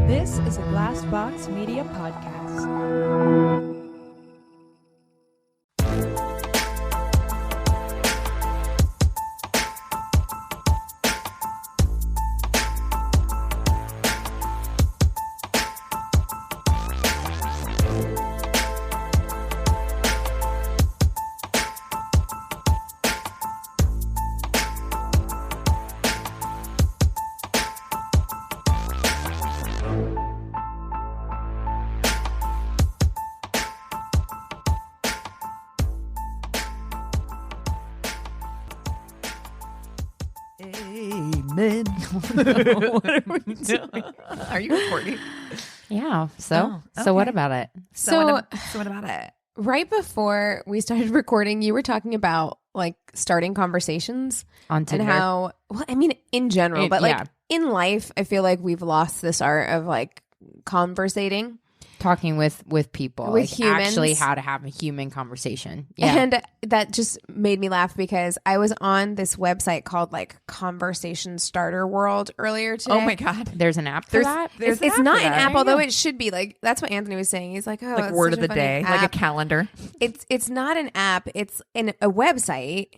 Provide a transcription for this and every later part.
This is a Glassbox Media podcast. Amen. What are we doing? Are you recording? Yeah. So okay. What about it? So what about it? Right before we started recording, you were talking about like starting conversations On Tinder. and how, well, I mean, in general, but like yeah. in life, I feel like we've lost this art of like conversating. Talking with people. With like humans. actually how to have a human conversation. Yeah. And that just made me laugh because I was on this website called like Conversation Starter World earlier today. Oh my God. There's an app for that? There's It's an not for an that. app, although it should be. Like that's what Anthony was saying. He's like, oh, Like it's word such of the a funny day, app. like a calendar. It's not an app. It's a website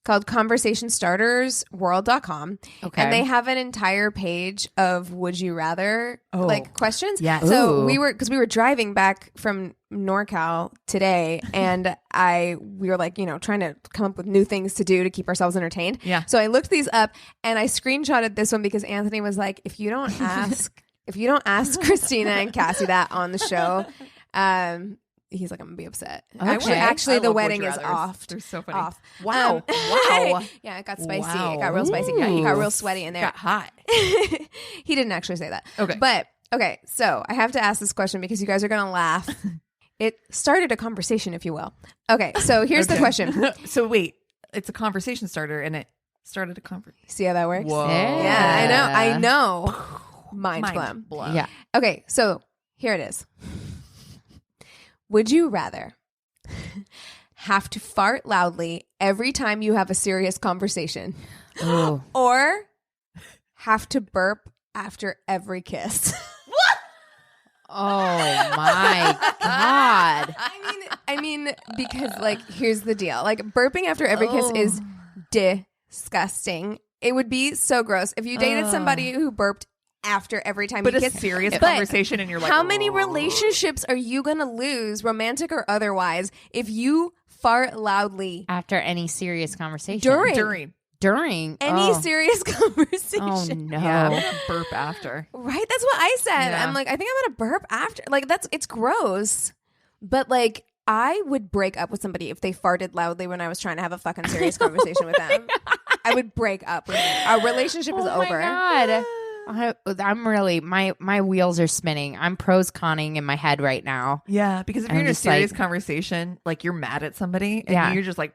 called conversationstartersworld.com. Okay. And they have an entire page of would you rather like questions. Yes. So Ooh. we were driving back from NorCal today and we were like, trying to come up with new things to do to keep ourselves entertained. Yeah. So I looked these up and I screenshotted this one because Anthony was like, if you don't ask Christina and Cassie that on the show, he's like, I'm gonna be upset. Okay. Actually, I the love wedding Would You is Rathers. off. They're so funny. Off. Wow. Wow. Yeah, it got spicy. Wow. It got real spicy. Yeah, he got real sweaty in there. Got hot. He didn't actually say that. Okay. But okay, so I have to ask this question because you guys are gonna laugh. It started a conversation, if you will. Okay, so here's the question. So wait, it's a conversation starter, and it started a conversation. See how that works? Whoa. Yeah, I know. Mind blown. blown. Yeah. Okay, so here it is. Would you rather have to fart loudly every time you have a serious conversation Ooh. or have to burp after every kiss? Oh my God. I mean, because like, here's the deal. Like burping after every kiss is disgusting. It would be so gross. If you dated somebody who burped after every time But you a kiss, serious but conversation, and you're like, how many relationships are you going to lose, romantic or otherwise, if you fart loudly After any serious conversation. During any Oh. serious conversation? Oh no. Yeah, I'm gonna burp after. Right? That's what I said. Yeah. I'm like, I think I'm going to burp after. Like, it's gross. But like, I would break up with somebody if they farted loudly when I was trying to have a fucking serious conversation with them. I would break up with them. Our relationship is over. My God. I'm really my wheels are spinning. I'm pros conning in my head right now. Yeah, because if I'm you're in a just serious like- conversation, like you're mad at somebody, and Yeah. you're just like,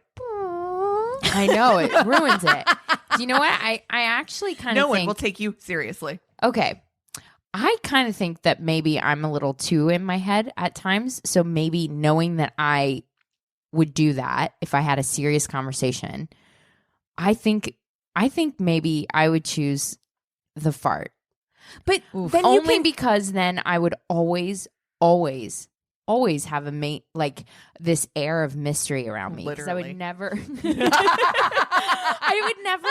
I know it ruins it. Do you know what? I actually kind of no one think will take you seriously. okay. I kind of think that maybe I'm a little too in my head at times. So maybe knowing that I would do that if I had a serious conversation, I think maybe I would choose the fart. But Oof. then you Only can because then I would always have a mate, like this air of mystery around me. 'Cause I Literally. would never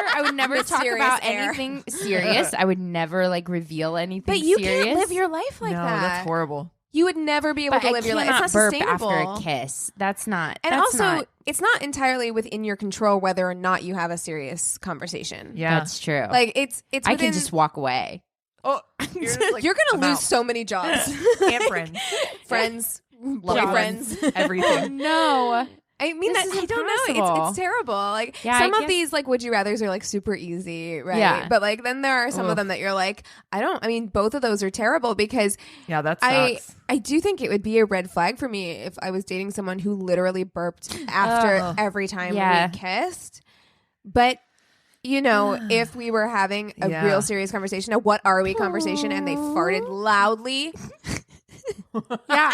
I would never talk Mysterious about air. anything serious. I would never like reveal anything But you serious. can't live your life like no, that. that's horrible. You would never be able But to I live your life. It's cannot not burp sustainable. after a kiss. That's not. And that's also, not- it's not entirely within your control whether or not you have a serious conversation. Yeah. that's true. Like it's I within, can just walk away. Oh, you're, just like, you're gonna I'm lose out. so many jobs, and friends, friends, loved boyfriends. ones, everything. No. I mean, This that is I don't know. impossible. It's terrible. Like Yeah, some I of guess- these, like would you rather's are like super easy, right? Yeah. But like then there are some of Oof. them that you're like, I mean, both of those are terrible because Yeah, that I sucks. do think it would be a red flag for me if I was dating someone who literally burped after Ugh. every time Yeah. we kissed. But if we were having a Yeah. real serious conversation, a what are we conversation, and they farted loudly. Yeah,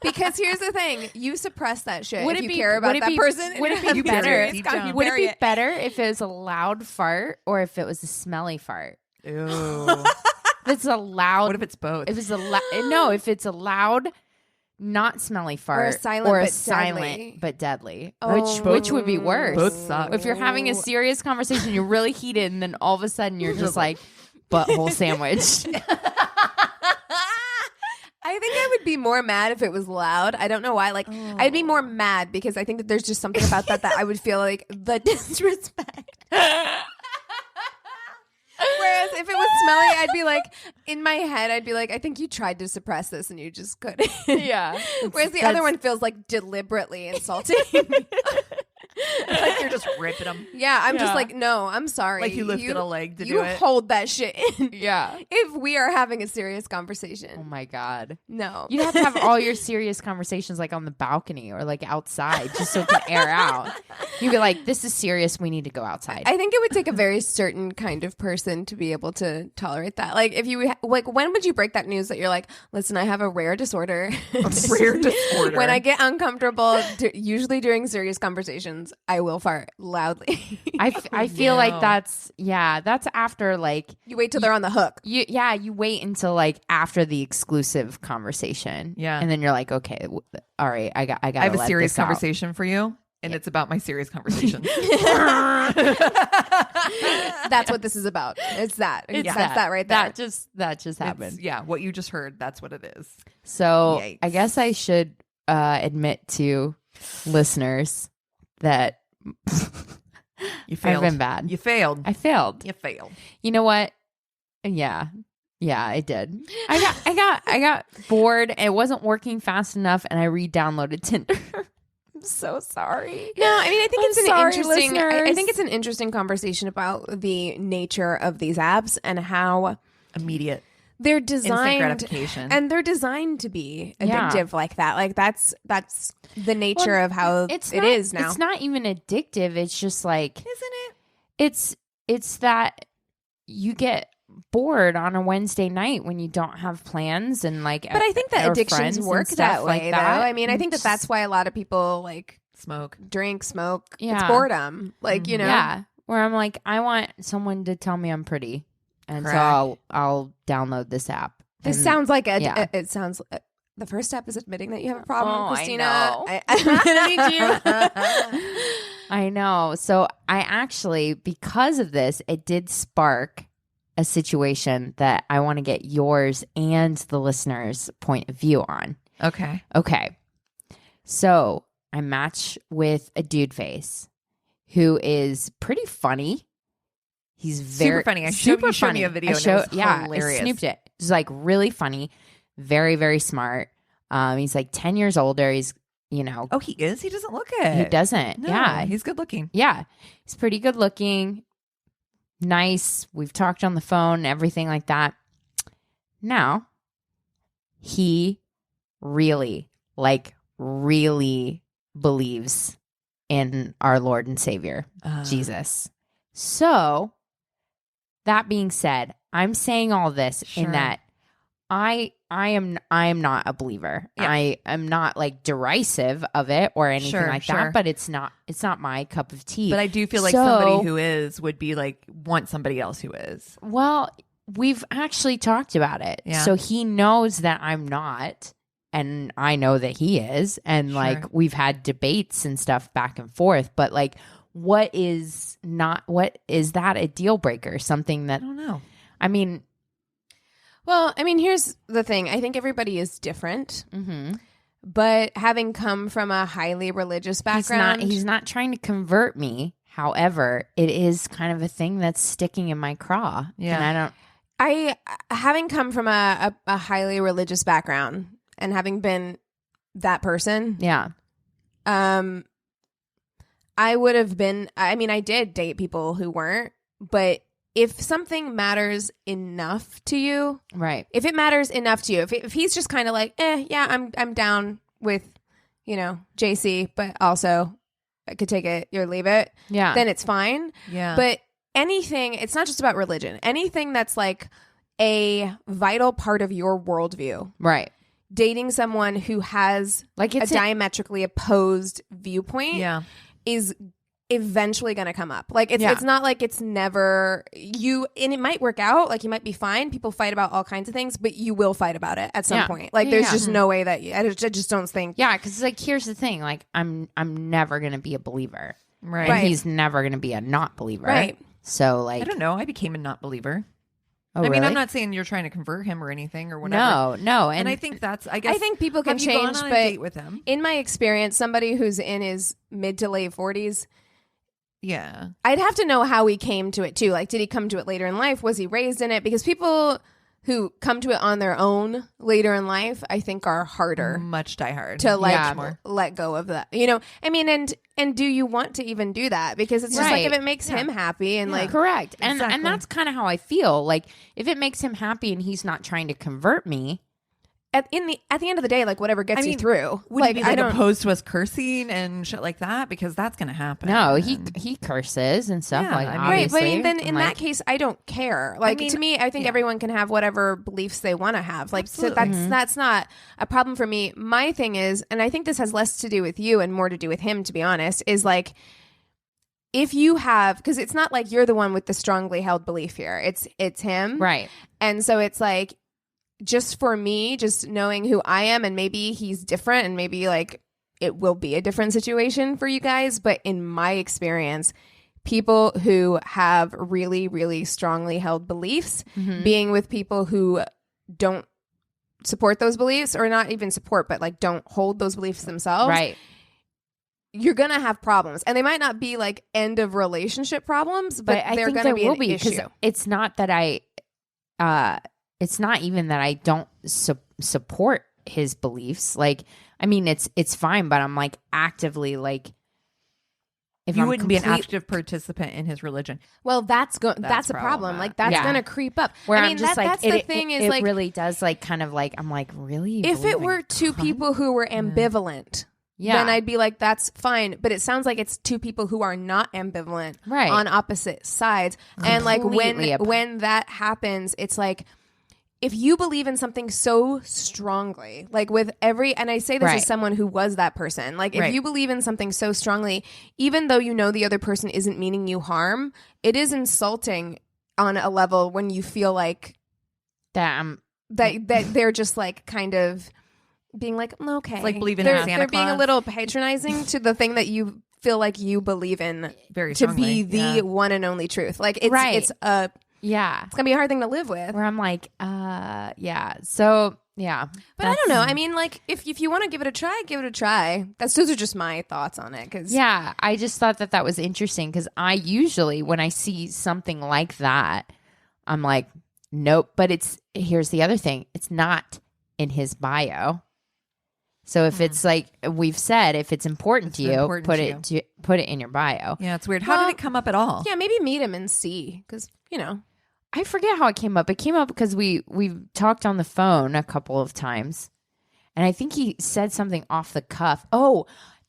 because here's the thing: you suppress that shit if you care about that person. Would it be You better? bury it deep down. Would it be better if it was a loud fart or if it was a smelly fart? Ew. it's a loud. What if it's both? If it's if it's a loud, not smelly fart, or a silent silent but deadly, Oh. which would be worse. Both suck. If you're having a serious conversation, you're really heated, and then all of a sudden you're just like butthole sandwich. I think I would be more mad if it was loud. I don't know why. Like, I'd be more mad because I think that there's just something about that I would feel like the disrespect. Whereas if it was smelly, I'd be like, in my head, I'd be like, I think you tried to suppress this and you just couldn't. Yeah. Whereas the other one feels like deliberately insulting. Like you're just ripping them. Yeah, I'm just like, no, I'm sorry. Like you lifted a leg to do You it. hold that shit in. Yeah. If we are having a serious conversation. Oh my God. No. You'd have to have all your serious conversations like on the balcony or like outside just so it can air out. You'd be like, this is serious. We need to go outside. I think it would take a very certain kind of person to be able to tolerate that. Like, if you like, when would you break that news that you're like, listen, I have a rare disorder. When I get uncomfortable, usually during serious conversations, I will fart loudly. I feel like that's after like You wait till they're on the hook. you wait until like after the exclusive conversation. Yeah. And then you're like, okay, all right, I got I have a serious conversation for you, and it's about my serious conversation. That's what this is about. It's that. It's That's that right there. That just happened. Yeah, what you just heard, that's what it is. So Yikes. I guess I should admit to listeners that You failed. I've been bad. You failed. I failed. You failed. You know what? Yeah, I did. I got bored. And it wasn't working fast enough, and I re-downloaded Tinder. I'm so sorry. No, I mean, I think I'm it's an sorry, interesting. I listeners. think it's an interesting conversation about the nature of these apps and how Immediate. they're Instant designed, gratification. and they're designed to be Yeah. addictive like that. Like that's the nature Well, of how it is now. It's not even addictive. It's just like, Isn't it? it's that you get bored on a Wednesday night when you don't have plans and like. But I think that or addictions friends and work stuff that way, like though. that. I mean, I think that that's why a lot of people like Smoke. drink, smoke. Yeah. It's boredom. Like, you know. Yeah, where I'm like, I want someone to tell me I'm pretty, and Correct. so I'll download this app. This And- sounds like yeah. it sounds. The first step is admitting that you have a problem, Oh, I Christina. know. I'm gonna need you. I know. So I actually, because of this, it did spark a situation that I want to get yours and the listeners' point of view on. Okay. Okay. So I match with a dude face who is pretty funny. He's very Super funny. You showed me a video and it was hilarious. I snooped it. It's like really funny, very, very smart. He's like 10 years older. He's, Oh, he is? He doesn't look it. he doesn't. No, Yeah. he's good looking. Yeah. He's pretty good looking, nice. We've talked on the phone, everything like that. Now, he really believes in our Lord and Savior, Jesus. So, that being said, I'm saying all this in Sure. that I am not a believer. Yeah. I am not like derisive of it or anything Sure, like sure. that, but it's not my cup of tea. But I do feel like So- somebody who is would be like, want somebody else who is. Well, we've actually talked about it. Yeah. So he knows that I'm not, and I know that he is. And like Sure. we've had debates and stuff back and forth. But like, what is that a deal breaker? Something that, I don't know. I mean, Well, I mean, here's the thing. I think everybody is different, but having come from a highly religious background, he's not trying to convert me. However, it is kind of a thing that's sticking in my craw. Yeah. And I don't, having come from a highly religious background and having been that person, yeah. I would have been. I mean, I did date people who weren't, but if something matters enough to you, Right. if it matters enough to you, if he's just kind of like, yeah, I'm down with, JC, but also I could take it or leave it, Yeah. then it's fine. Yeah. But anything, it's not just about religion. Anything that's like a vital part of your worldview, Right. dating someone who has Like a it's diametrically opposed viewpoint yeah. is eventually going to come up. Like it's not like it's never you, and it might work out. Like you might be fine. People fight about all kinds of things, but you will fight about it at some point. Like there's just no way that I just don't think. Yeah, because like here's the thing. Like I'm never gonna be a believer, Right. And he's never gonna be a not believer, Right. So like I don't know. I became a not believer. Oh, I mean, really? I'm not saying you're trying to convert him or anything or whatever. No, And I think that's. I guess I think people can have you change, gone on but a date with him? in my experience, somebody who's in his mid to late 40s, Yeah. I'd have to know how he came to it too. Like, did he come to it later in life? Was he raised in it? Because people who come to it on their own later in life, I think are harder Much die hard to like more. let go of that. You know, I mean, and do you want to even do that? Because it's just like if it makes him happy and like correct, and Exactly. that's kind of how I feel. Like if it makes him happy and he's not trying to convert me, at the end of the day, like whatever gets I you mean, through. Would Like he be I like don't. opposed to us cursing and shit like that? Because that's going to happen. no, he curses and stuff Yeah, like I mean- Right, but obviously. then in Like, that case, I don't care. Like mean, to me, I think yeah. everyone can have whatever beliefs they want to have. Like so Absolutely. that's not a problem for me. My thing is, and I think this has less to do with you and more to do with him, to be honest, is like if you have, because it's not like you're the one with the strongly held belief here. It's him, right? and so it's like just for me, just knowing who I am, and maybe he's different, and maybe like it will be a different situation for you guys. But in my experience, people who have really, really strongly held beliefs, being with people who don't support those beliefs, or not even support, but like don't hold those beliefs themselves, Right. you're gonna have problems, and they might not be like end of relationship problems, but I they're think gonna there be will an be because issue. it's not that it's not even that I don't support his beliefs. Like, I mean, it's fine, but I'm like actively like, if You I'm wouldn't be an complete- active participant in his religion. Well, that's a That's problem. problematic. Like that's Yeah. gonna creep up. where I mean, I'm just like, that's the thing is it like really does like kind of like I'm like, really? You if believe it in were two God? people who were ambivalent, Yeah. then I'd be like, that's fine. But it sounds like it's two people who are not ambivalent, Right. on opposite sides. And like Completely when that happens, it's like if you believe in something so strongly, like with every, and I say this Right. as someone who was that person, like if Right. you believe in something so strongly, even though you know the other person isn't meaning you harm, it is insulting on a level when you feel like that I'm that they're just like kind of being like, okay, It's like believing in they're, Santa they're being a Claus. little patronizing to the thing that you feel like you believe in Very to strongly. be the Yeah. one and only truth. Like it's Right. it's yeah. gonna be a hard thing to live with. Where I'm like, yeah. So yeah. But I don't know. I mean, like if you want to give it a try, give it a try. Those are just my thoughts on it. Because Yeah, I just thought that was interesting because I usually, when I see something like that, I'm like, nope. But here's the other thing: it's not in his bio. So if it's like we've said, if it's important to you, important put it in your bio. Yeah, it's weird. How Well, did it come up at all? yeah, maybe meet him and see. Because I forget how it came up. It came up because we talked on the phone a couple of times, and I think he said something off the cuff. Oh,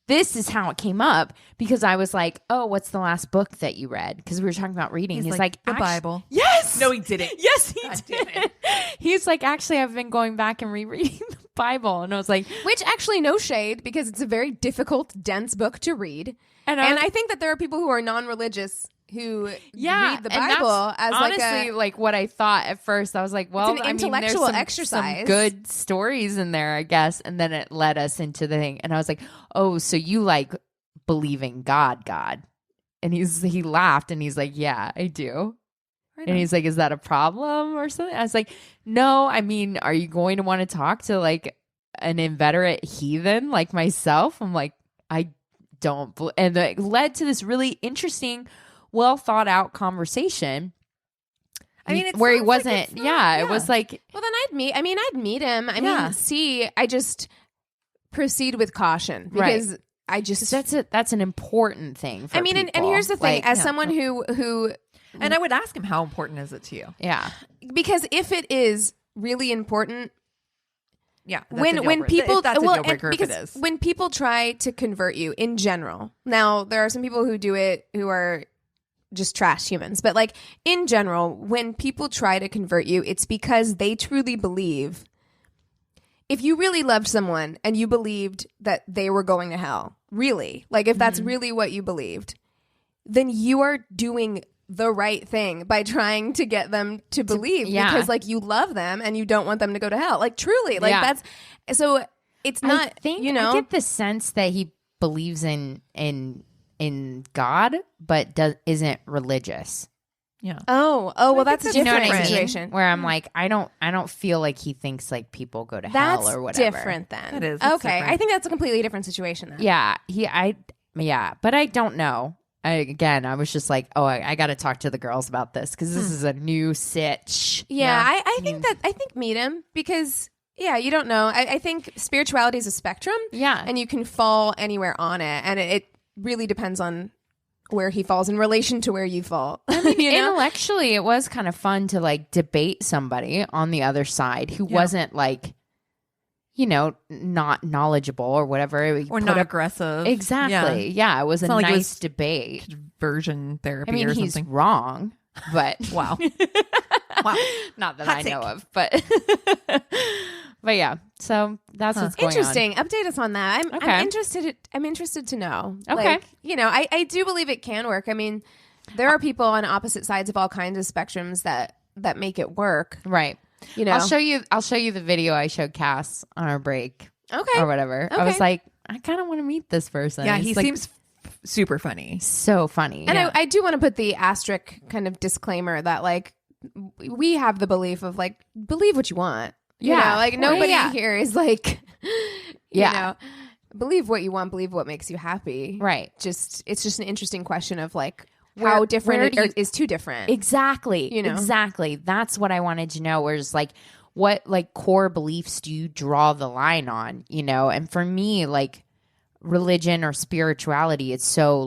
this is how it came up because I was like, "Oh, what's the last book that you read?" Because we were talking about reading. He's like, the "Actu- Bible. Yes. No, he didn't. Yes, he God did. damn it. He's like, actually, I've been going back and rereading the Bible, and I was like, which actually no shade because it's a very difficult, dense book to read. and And I think that there are people who are non-religious who read the and Bible that's as honestly like what I thought at first. I was like, well, an I mean, there's intellectual some exercise. good stories in there, I guess. And then it led us into the thing, and I was like, oh, so you like believe in God? And he laughed, and he's like, yeah, I do. And he's like, is that a problem or something? I was like, no, I mean, are you going to want to talk to like an inveterate heathen like myself? I'm like, I don't. And it led to this really interesting, well thought out conversation. I mean, it where he sounds like wasn't, it's not- it was like, well, then I'd meet him. I Yeah. mean, I just proceed with caution because I just, that's an important thing for I mean, and people. here's the thing, Like, as someone who, And I would ask him, how important is it to you? yeah. because if it is really important, Yeah. that's a when deal breaker. people That's a well, deal breaker and if it because is. when people try to convert you in general, now there are some people who do it who are just trash humans, but like in general, when people try to convert you, it's because they truly believe. If you really loved someone and you believed that they were going to hell, really, like if that's really what you believed, then you are doing the right thing by trying to get them to believe because like you love them and you don't want them to go to hell. Like truly, like that's so it's not, I think, you know, I get the sense that he believes in God, but isn't religious. Yeah. Oh, well, that's a You know different what I mean? situation. Where I'm like, I don't feel like he thinks like people go to hell or whatever. Different then. It is. It's Okay, different. I think that's a completely different situation then. Yeah, but I don't know. I was just like, oh, I got to talk to the girls about this because this is a new sitch. Yeah, I think meet him because you don't know. I think spirituality is a spectrum. Yeah, and you can fall anywhere on it, and it really depends on where he falls in relation to where you fall. I mean, you know? Intellectually, it was kind of fun to like debate somebody on the other side who wasn't like, you know, not knowledgeable or whatever. Or not aggressive. Exactly. Yeah, it was a not like it nice was debate. Conversion therapy I mean, or he's something. wrong, but Wow. Wow. not that Hot I take. know of, but but yeah. So that's what's going Interesting. Update us on that. I'm Okay. interested. I'm interested to know. Okay. Like, you know, I do believe it can work. I mean, there are people on opposite sides of all kinds of spectrums that make it work. on. Right. You know, I'll show you the video I showed Cass on our break okay. or whatever. I Okay. was like, I kind of want to meet this person. Yeah, He's, he like, seems super funny. so funny. And I do want to put the asterisk kind of disclaimer that like we have the belief of like believe what you want. You Yeah. know, like Well, nobody yeah. here is like, Yeah. you know, believe what you want, believe what makes you happy. Right. It's just an interesting question of like Where- how different where it do you- is too different. Exactly. You know? Exactly. That's what I wanted to know. Whereas like what like core beliefs do you draw the line on, you know? And for me, like religion or spirituality, it's so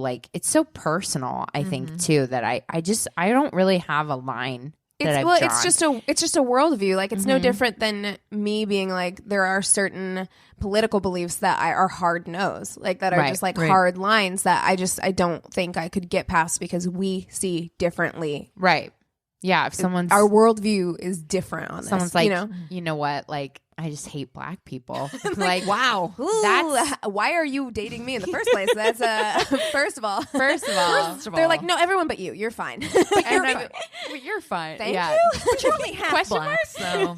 personal, I think too, that I don't really have a line. It's just a worldview. Like it's no different than me being like there are certain political beliefs that are hard no's, like that are Right, just like right. hard lines that I don't think I could get past because we see differently. Right. Yeah. If someone's Our worldview is different on this. someone's like, you know, know what? Like, I just hate black people. Like, Wow. Ooh, why are you dating me in the first place? That's first of all. first of all, They're like, no, everyone but you. You're fine. but you're fine. Thank yeah. you. But you're only half Question black, so.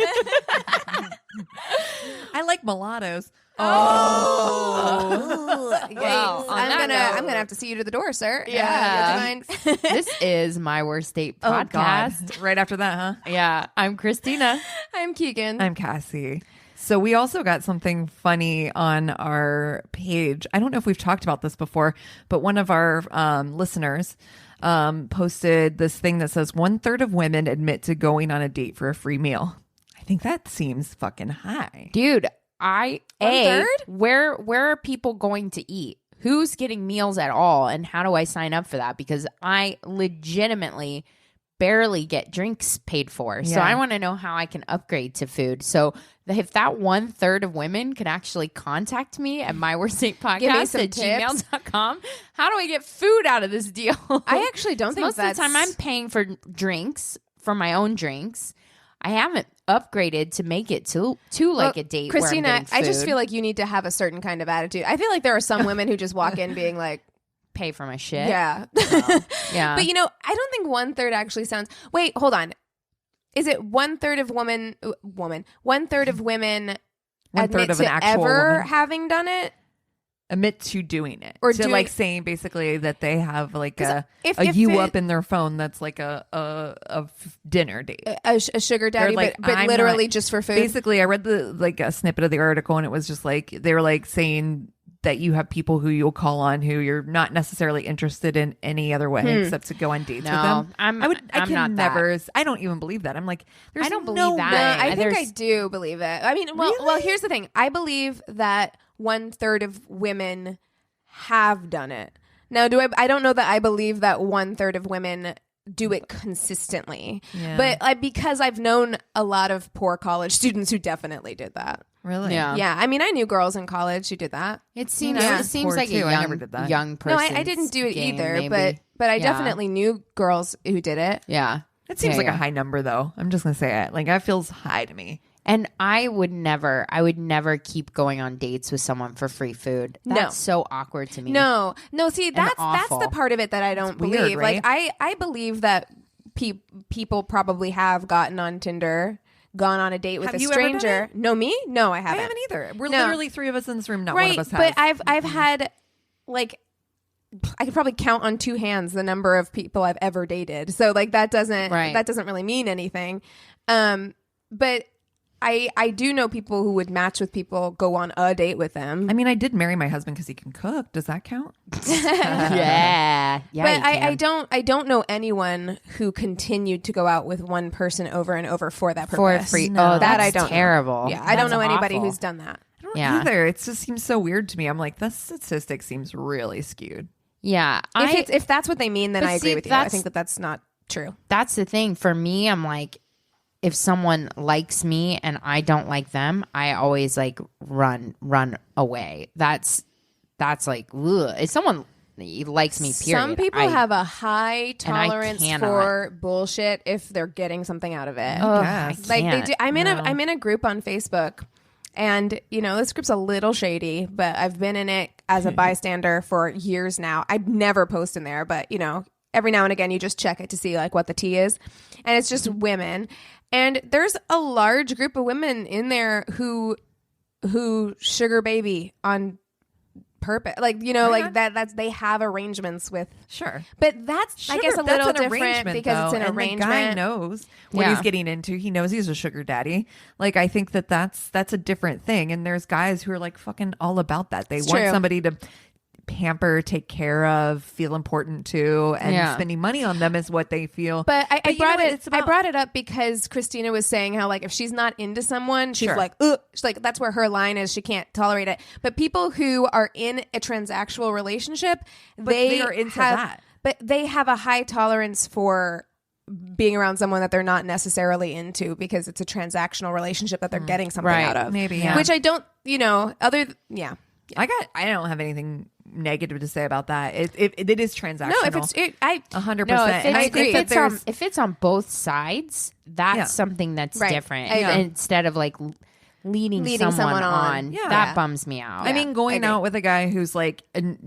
I like mulattoes. Oh, Well, on that I'm note- gonna have to see you to the door, sir. Yeah. would you mind? This is my worst date Oh, God. podcast. Right after that, huh? Yeah. I'm Christina. I'm Keegan. I'm Cassie. So we also got something funny on our page. I don't know if we've talked about this before, but one of our listeners posted this thing that says 1/3 of women admit to going on a date for a free meal. I think that seems fucking high. Dude, One-third? where are people going to eat? Who's getting meals at all? And how do I sign up for that? Because I legitimately barely get drinks paid for. So Yeah. I want to know how I can upgrade to food. So if that 1/3 of women could actually contact me at myworstdatepodcast some at tips. gmail.com, how do I get food out of this deal? I actually don't think most of the time I'm paying for drinks, for my own drinks. I haven't upgraded to make it to like a date. Christina, where I'm I just food. feel like you need to have a certain kind of attitude. I feel like there are some women who just walk in being like, pay for my shit. yeah. Yeah. But you know, I don't think 1/3 actually sounds. Wait, hold on. Is it 1/3 of 1/3 of women 1/3 admit of an to actual ever woman. having done it? Admit to doing it. Or to doing- like saying basically that they have like 'Cause a if you it- up in their phone that's like a dinner date. A sugar daddy, like, but I'm literally not- just for food. Basically, I read the like a snippet of the article and it was just like they were like saying that you have people who you'll call on who you're not necessarily interested in any other way except to go on dates with No, them. I'm I not can that. never. I don't even believe that. I'm like, there's I don't no believe that. way. I think I There's- do believe it. I mean, well, here's the thing. I believe that 1/3 of women have done it. Now, I don't know that I believe that 1/3 of women do it consistently. Yeah. But because I've known a lot of poor college students who definitely did that. Really? Yeah. Yeah, I mean, I knew girls in college who did that. It seems Yeah. it seems Poor like too. a I young never did that. young No, person. I didn't do it either, maybe. but I Yeah. definitely knew girls who did it. Yeah. It seems Yeah, like yeah. a high number, though. I'm just gonna say it. Like that feels high to me. And I would never keep going on dates with someone for free food. That's so awkward to me. No. See, that's awful. the part of it that I don't believe. weird, right? Like I believe that people probably have gotten on Tinder, gone on a date with Have a you ever done stranger. it? No, me? No, I I haven't. haven't either. We're No. literally 3 of us in this room. Not Right, one of us has. but I've had like I could probably count on 2 hands the number of people I've ever dated. So like that doesn't really mean anything. But I do know people who would match with people, go on a date with them. I mean, I did marry my husband because he can cook. Does that count? Yeah. But I don't know anyone who continued to go out with one person over and over for that For purpose. free. No. Oh, That that's I don't know. terrible. Yeah, I don't know That's anybody awful. who's done that. I don't Yeah. either. It just seems so weird to me. I'm like, the statistic seems really skewed. Yeah. If that's what they mean, then But I agree see, with you. I that's- think that's not true. That's the thing for me. I'm like, if someone likes me and I don't like them, I always like run away. That's like, ugh. If someone likes me, period. Some people have a high tolerance cannot. for bullshit if they're getting something out of it. Ugh, Yes. I Like they can't. do. I'm in a group on Facebook, and this group's a little shady, but I've been in it as a bystander for years now. I'd never post in there, but every now and again you just check it to see like what the tea is, and it's just women. And there's a large group of women in there who sugar baby on purpose, like like that's they have arrangements with. Sure. But that's I guess a little that's an different arrangement, because though, it's an and arrangement. The guy knows what Yeah. he's getting into. He knows he's a sugar daddy. Like, I think that's a different thing. And there's guys who are like fucking all about that. They want true. somebody to pamper, take care of, feel important to, and Yeah. spending money on them is what they feel. But I you know brought what? it. It's about- I brought it up because Christina was saying how like if she's not into someone, she's Sure. like, ugh. She's like that's where her line is. She can't tolerate it. But people who are in a transactional relationship, they are into that. But they have a high tolerance for being around someone that they're not necessarily into because it's a transactional relationship that they're getting something Right. out of. Maybe, Yeah. Which I don't. Yeah. I don't have anything negative to say about that. It is transactional. No, if it's 100%. No, And I think that there's if it's on both sides, that's Yeah. something that's Right. different. I agree. Instead of like leading Leading someone someone on. Yeah. that bums me out. I mean, going out with a guy who's like,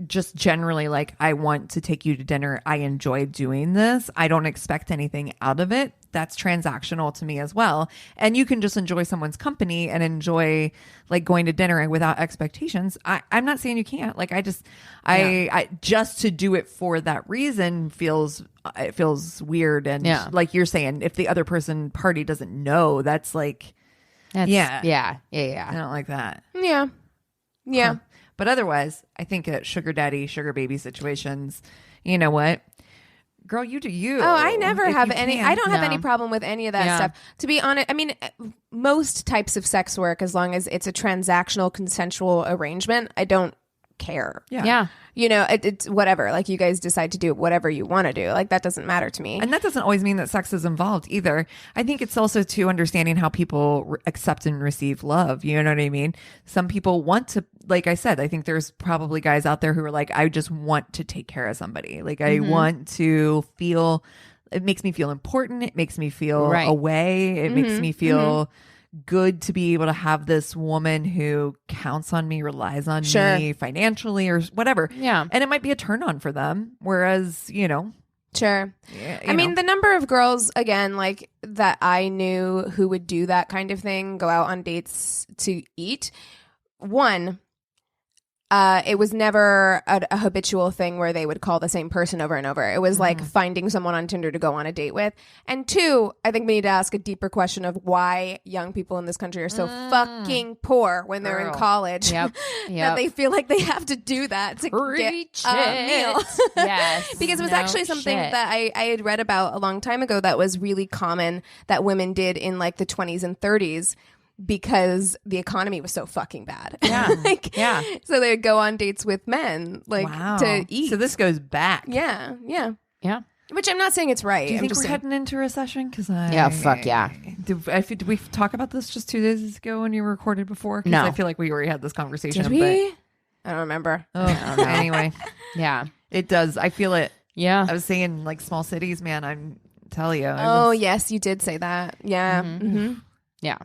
just generally like, I want to take you to dinner. I enjoy doing this. I don't expect anything out of it. That's transactional to me as well. And you can just enjoy someone's company and enjoy like going to dinner without expectations. I'm not saying you can't. Like, I just to do it for that reason feels weird. And like you're saying, if the other party doesn't know, that's like, yeah. I don't like that. yeah. Huh. But otherwise, I think at sugar daddy, sugar baby situations, you know what? Girl, you do you. Oh, I never If have you any. can. I don't have No. any problem with any of that Yeah. stuff. To be honest, I mean, most types of sex work, as long as it's a transactional, consensual arrangement, I don't care. Yeah. It's whatever. Like you guys decide to do whatever you want to do. Like that doesn't matter to me. And that doesn't always mean that sex is involved either. I think it's also too understanding how people accept and receive love. You know what I mean? Some people want to, like I said, I think there's probably guys out there who are like, I just want to take care of somebody. Like I want to feel, it makes me feel important. It makes me feel Right. away. It makes me feel good to be able to have this woman who counts on me, relies on me financially or whatever. Yeah. And it might be a turn on for them. Whereas, Sure. I mean, the number of girls, again, like that I knew who would do that kind of thing, go out on dates to eat. One, it was never a habitual thing where they would call the same person over and over. It was like finding someone on Tinder to go on a date with. And two, I think we need to ask a deeper question of why young people in this country are so fucking poor when they're in college. Yep. That they feel like they have to do that to Preach get a meal. it. Yes. Because it was No actually something shit. that I had read about a long time ago that was really common that women did in like the 20s and 30s because the economy was so fucking bad. Yeah. So they would go on dates with men to eat. So this goes back. Yeah. Yeah. Which I'm not saying it's right. Do you I'm think just we're saying. heading into recession? Yeah, fuck yeah. Did we talk about this just 2 days ago when you recorded before? 'Cause No. I feel like we already had this conversation. Did we? I don't remember. But, anyway, Yeah. it does. I feel it. Yeah. I was saying like small cities, man. I'm tell you. Oh, yes, you did say that. Yeah. Yeah.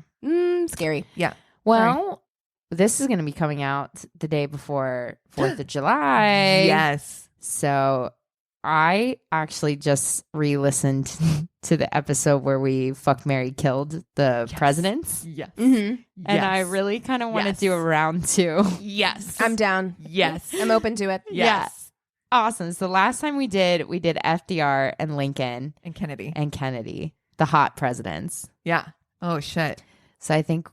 Scary. Yeah. Well, this is going to be coming out the day before 4th of July. Yes. So I actually just re-listened to the episode where we fuck, marry, killed the presidents. Yes. Mm-hmm. And I really kind of want to do a round 2. Yes. I'm down. Yes. I'm open to it. Yes. Yeah. Awesome. So last time we did FDR and Lincoln And Kennedy. and Kennedy, the hot presidents. Yeah. Oh shit. So I think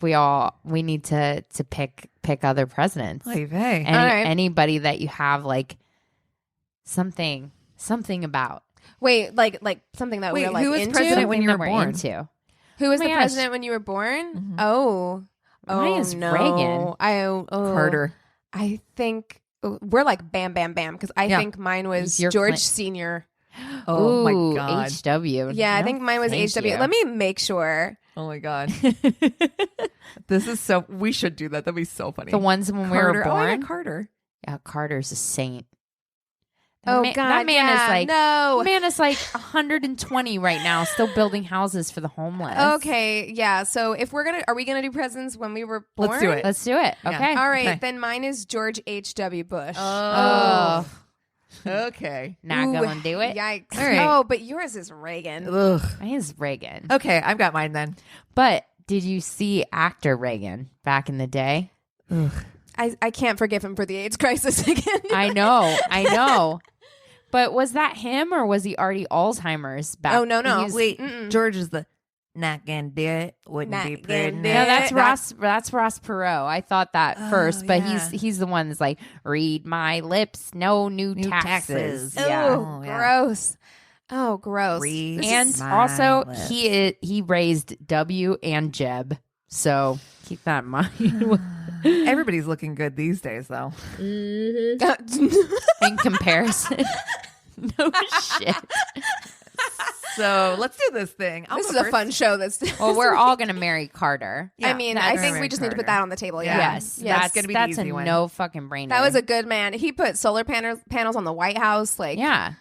we need to pick other presidents. Oy vey. right. Anybody that you have like something about. Wait, like something that Wait, we're like who was into? president when Something you that were we're born? into. Who was Oh the my gosh. president when you were born? Mhm. Oh. Mine is no. Reagan. Carter. I think we're like bam, bam, bam. Because I Yeah. think mine was Your George Clint- Senior. Oh Ooh, my god. HW. Yeah, I No, think mine was thank HW. you. Let me make sure. Oh my god. This is so. We should do that. That'd be so funny. The ones when we were Carter. Oh, yeah, born. Carter. Yeah, Carter's a saint. Oh God, God, that man yeah, is like no. man is like 120 right now, still building houses for the homeless. Okay, yeah. So if are we gonna do presidents when we were born? Let's do it. Let's do it. Yeah. Okay. All right, Okay. then mine is George H.W. Bush. Oh. Okay. Not Ooh, gonna do it. Yikes. All right. Oh, but yours is Reagan. Ugh. Mine is Reagan. Okay, I've got mine then. But did you see actor Reagan back in the day? I can't forgive him for the AIDS crisis again. I know. But was that him or was he already Alzheimer's back? Oh, no. He's- Wait, Mm-mm. George is the not gonna do it. Wouldn't Not be gonna pretty. do No, it. that's That- Ross Perot. I thought that Oh, first, but yeah. he's the one that's like, read my lips, no new New taxes. taxes. Yeah. Oh, Oh, yeah. gross. Oh, gross. Read This And is- my also, lips. he raised W and Jeb, so keep that in mind. Everybody's looking good these days, though. In comparison, no shit. So let's do this thing. I'll This go is a first. fun show. Well, we're all gonna marry Carter. Yeah, I mean, that's I think very we just need to put Carter. that on the table. Yeah. Yes, that's gonna be the that's easy a one. no fucking brainer. That was a good man. He put solar panels on the White House. Like, yeah.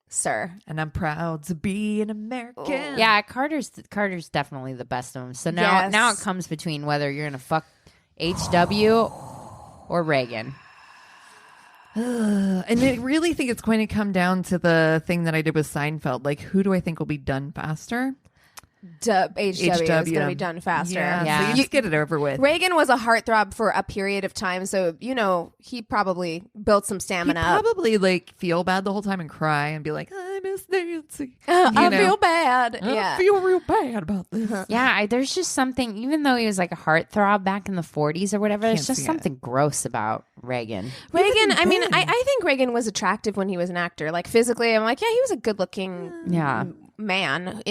sir. And I'm proud to be an American. Yeah, Carter's definitely the best of them. So now Yes. now it comes between whether you're gonna fuck HW or Reagan. And I really think it's going to come down to the thing that I did with Seinfeld. Like, who do I think will be done faster? HW is going to be done faster. Yeah. Yeah. So you just get it over with. Reagan was a heartthrob for a period of time, so he probably built some He'd stamina up. probably like feel bad the whole time and cry and be like, I miss Nancy. I You know? feel bad. I Yeah. feel real bad about this. Yeah, there's just something. Even though he was like a heartthrob back in the 40s or whatever, there's Can't just see it. something gross about Reagan. Reagan, I mean, then. I think Reagan was attractive when he was an actor. Like physically, I'm like, yeah, he was a good-looking Yeah. man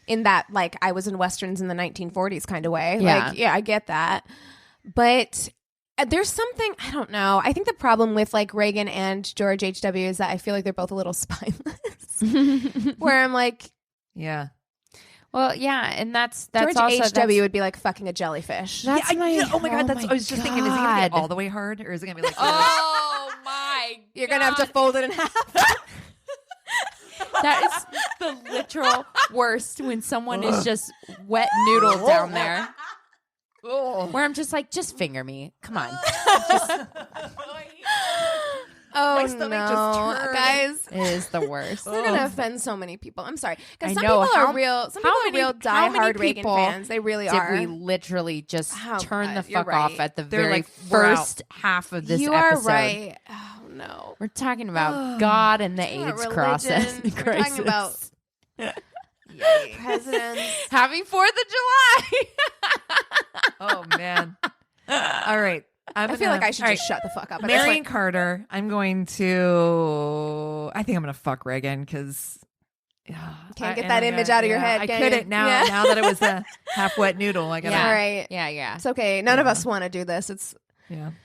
in that, like, I was in Westerns in the 1940s kind of way. Yeah. Like, yeah, I get that. But there's something, I don't know. I think the problem with like Reagan and George H.W. is that I feel like they're both a little spineless. Where I'm like, Yeah. Well, yeah, and that's George also H.W. would be like fucking a jellyfish. That's oh my god, I was just thinking, is he gonna get God. all the way hard, or is it gonna be like? Oh my! You're going to have to fold it in half. That is the literal worst when someone is just wet noodle down there. Where I'm just like, just finger me. Come on. Oh, My stomach just no. turned. Guys. It is the worst. We're gonna offend so many people. I'm sorry, I because some know. people How- are real. Some how people many- are real how many diehard Reagan people fans. They really Did are. we literally just Oh, turn the God, you're fuck off right. at the They're very like, we're out. first half of this you episode? are right. Oh no. We're talking about God and the Talking about AIDS process. religion. We're talking about presidents. Happy 4th of July. Oh man. All right. I feel like I should just shut the fuck up. at this Marrying point. Carter. I'm going to. I think I'm going to fuck Reagan because. Can't get that image out of your head, I can couldn't you? now. Yeah. Now that it was a half wet noodle, I gotta. All right. Yeah. It's okay. None of us want to do this. It's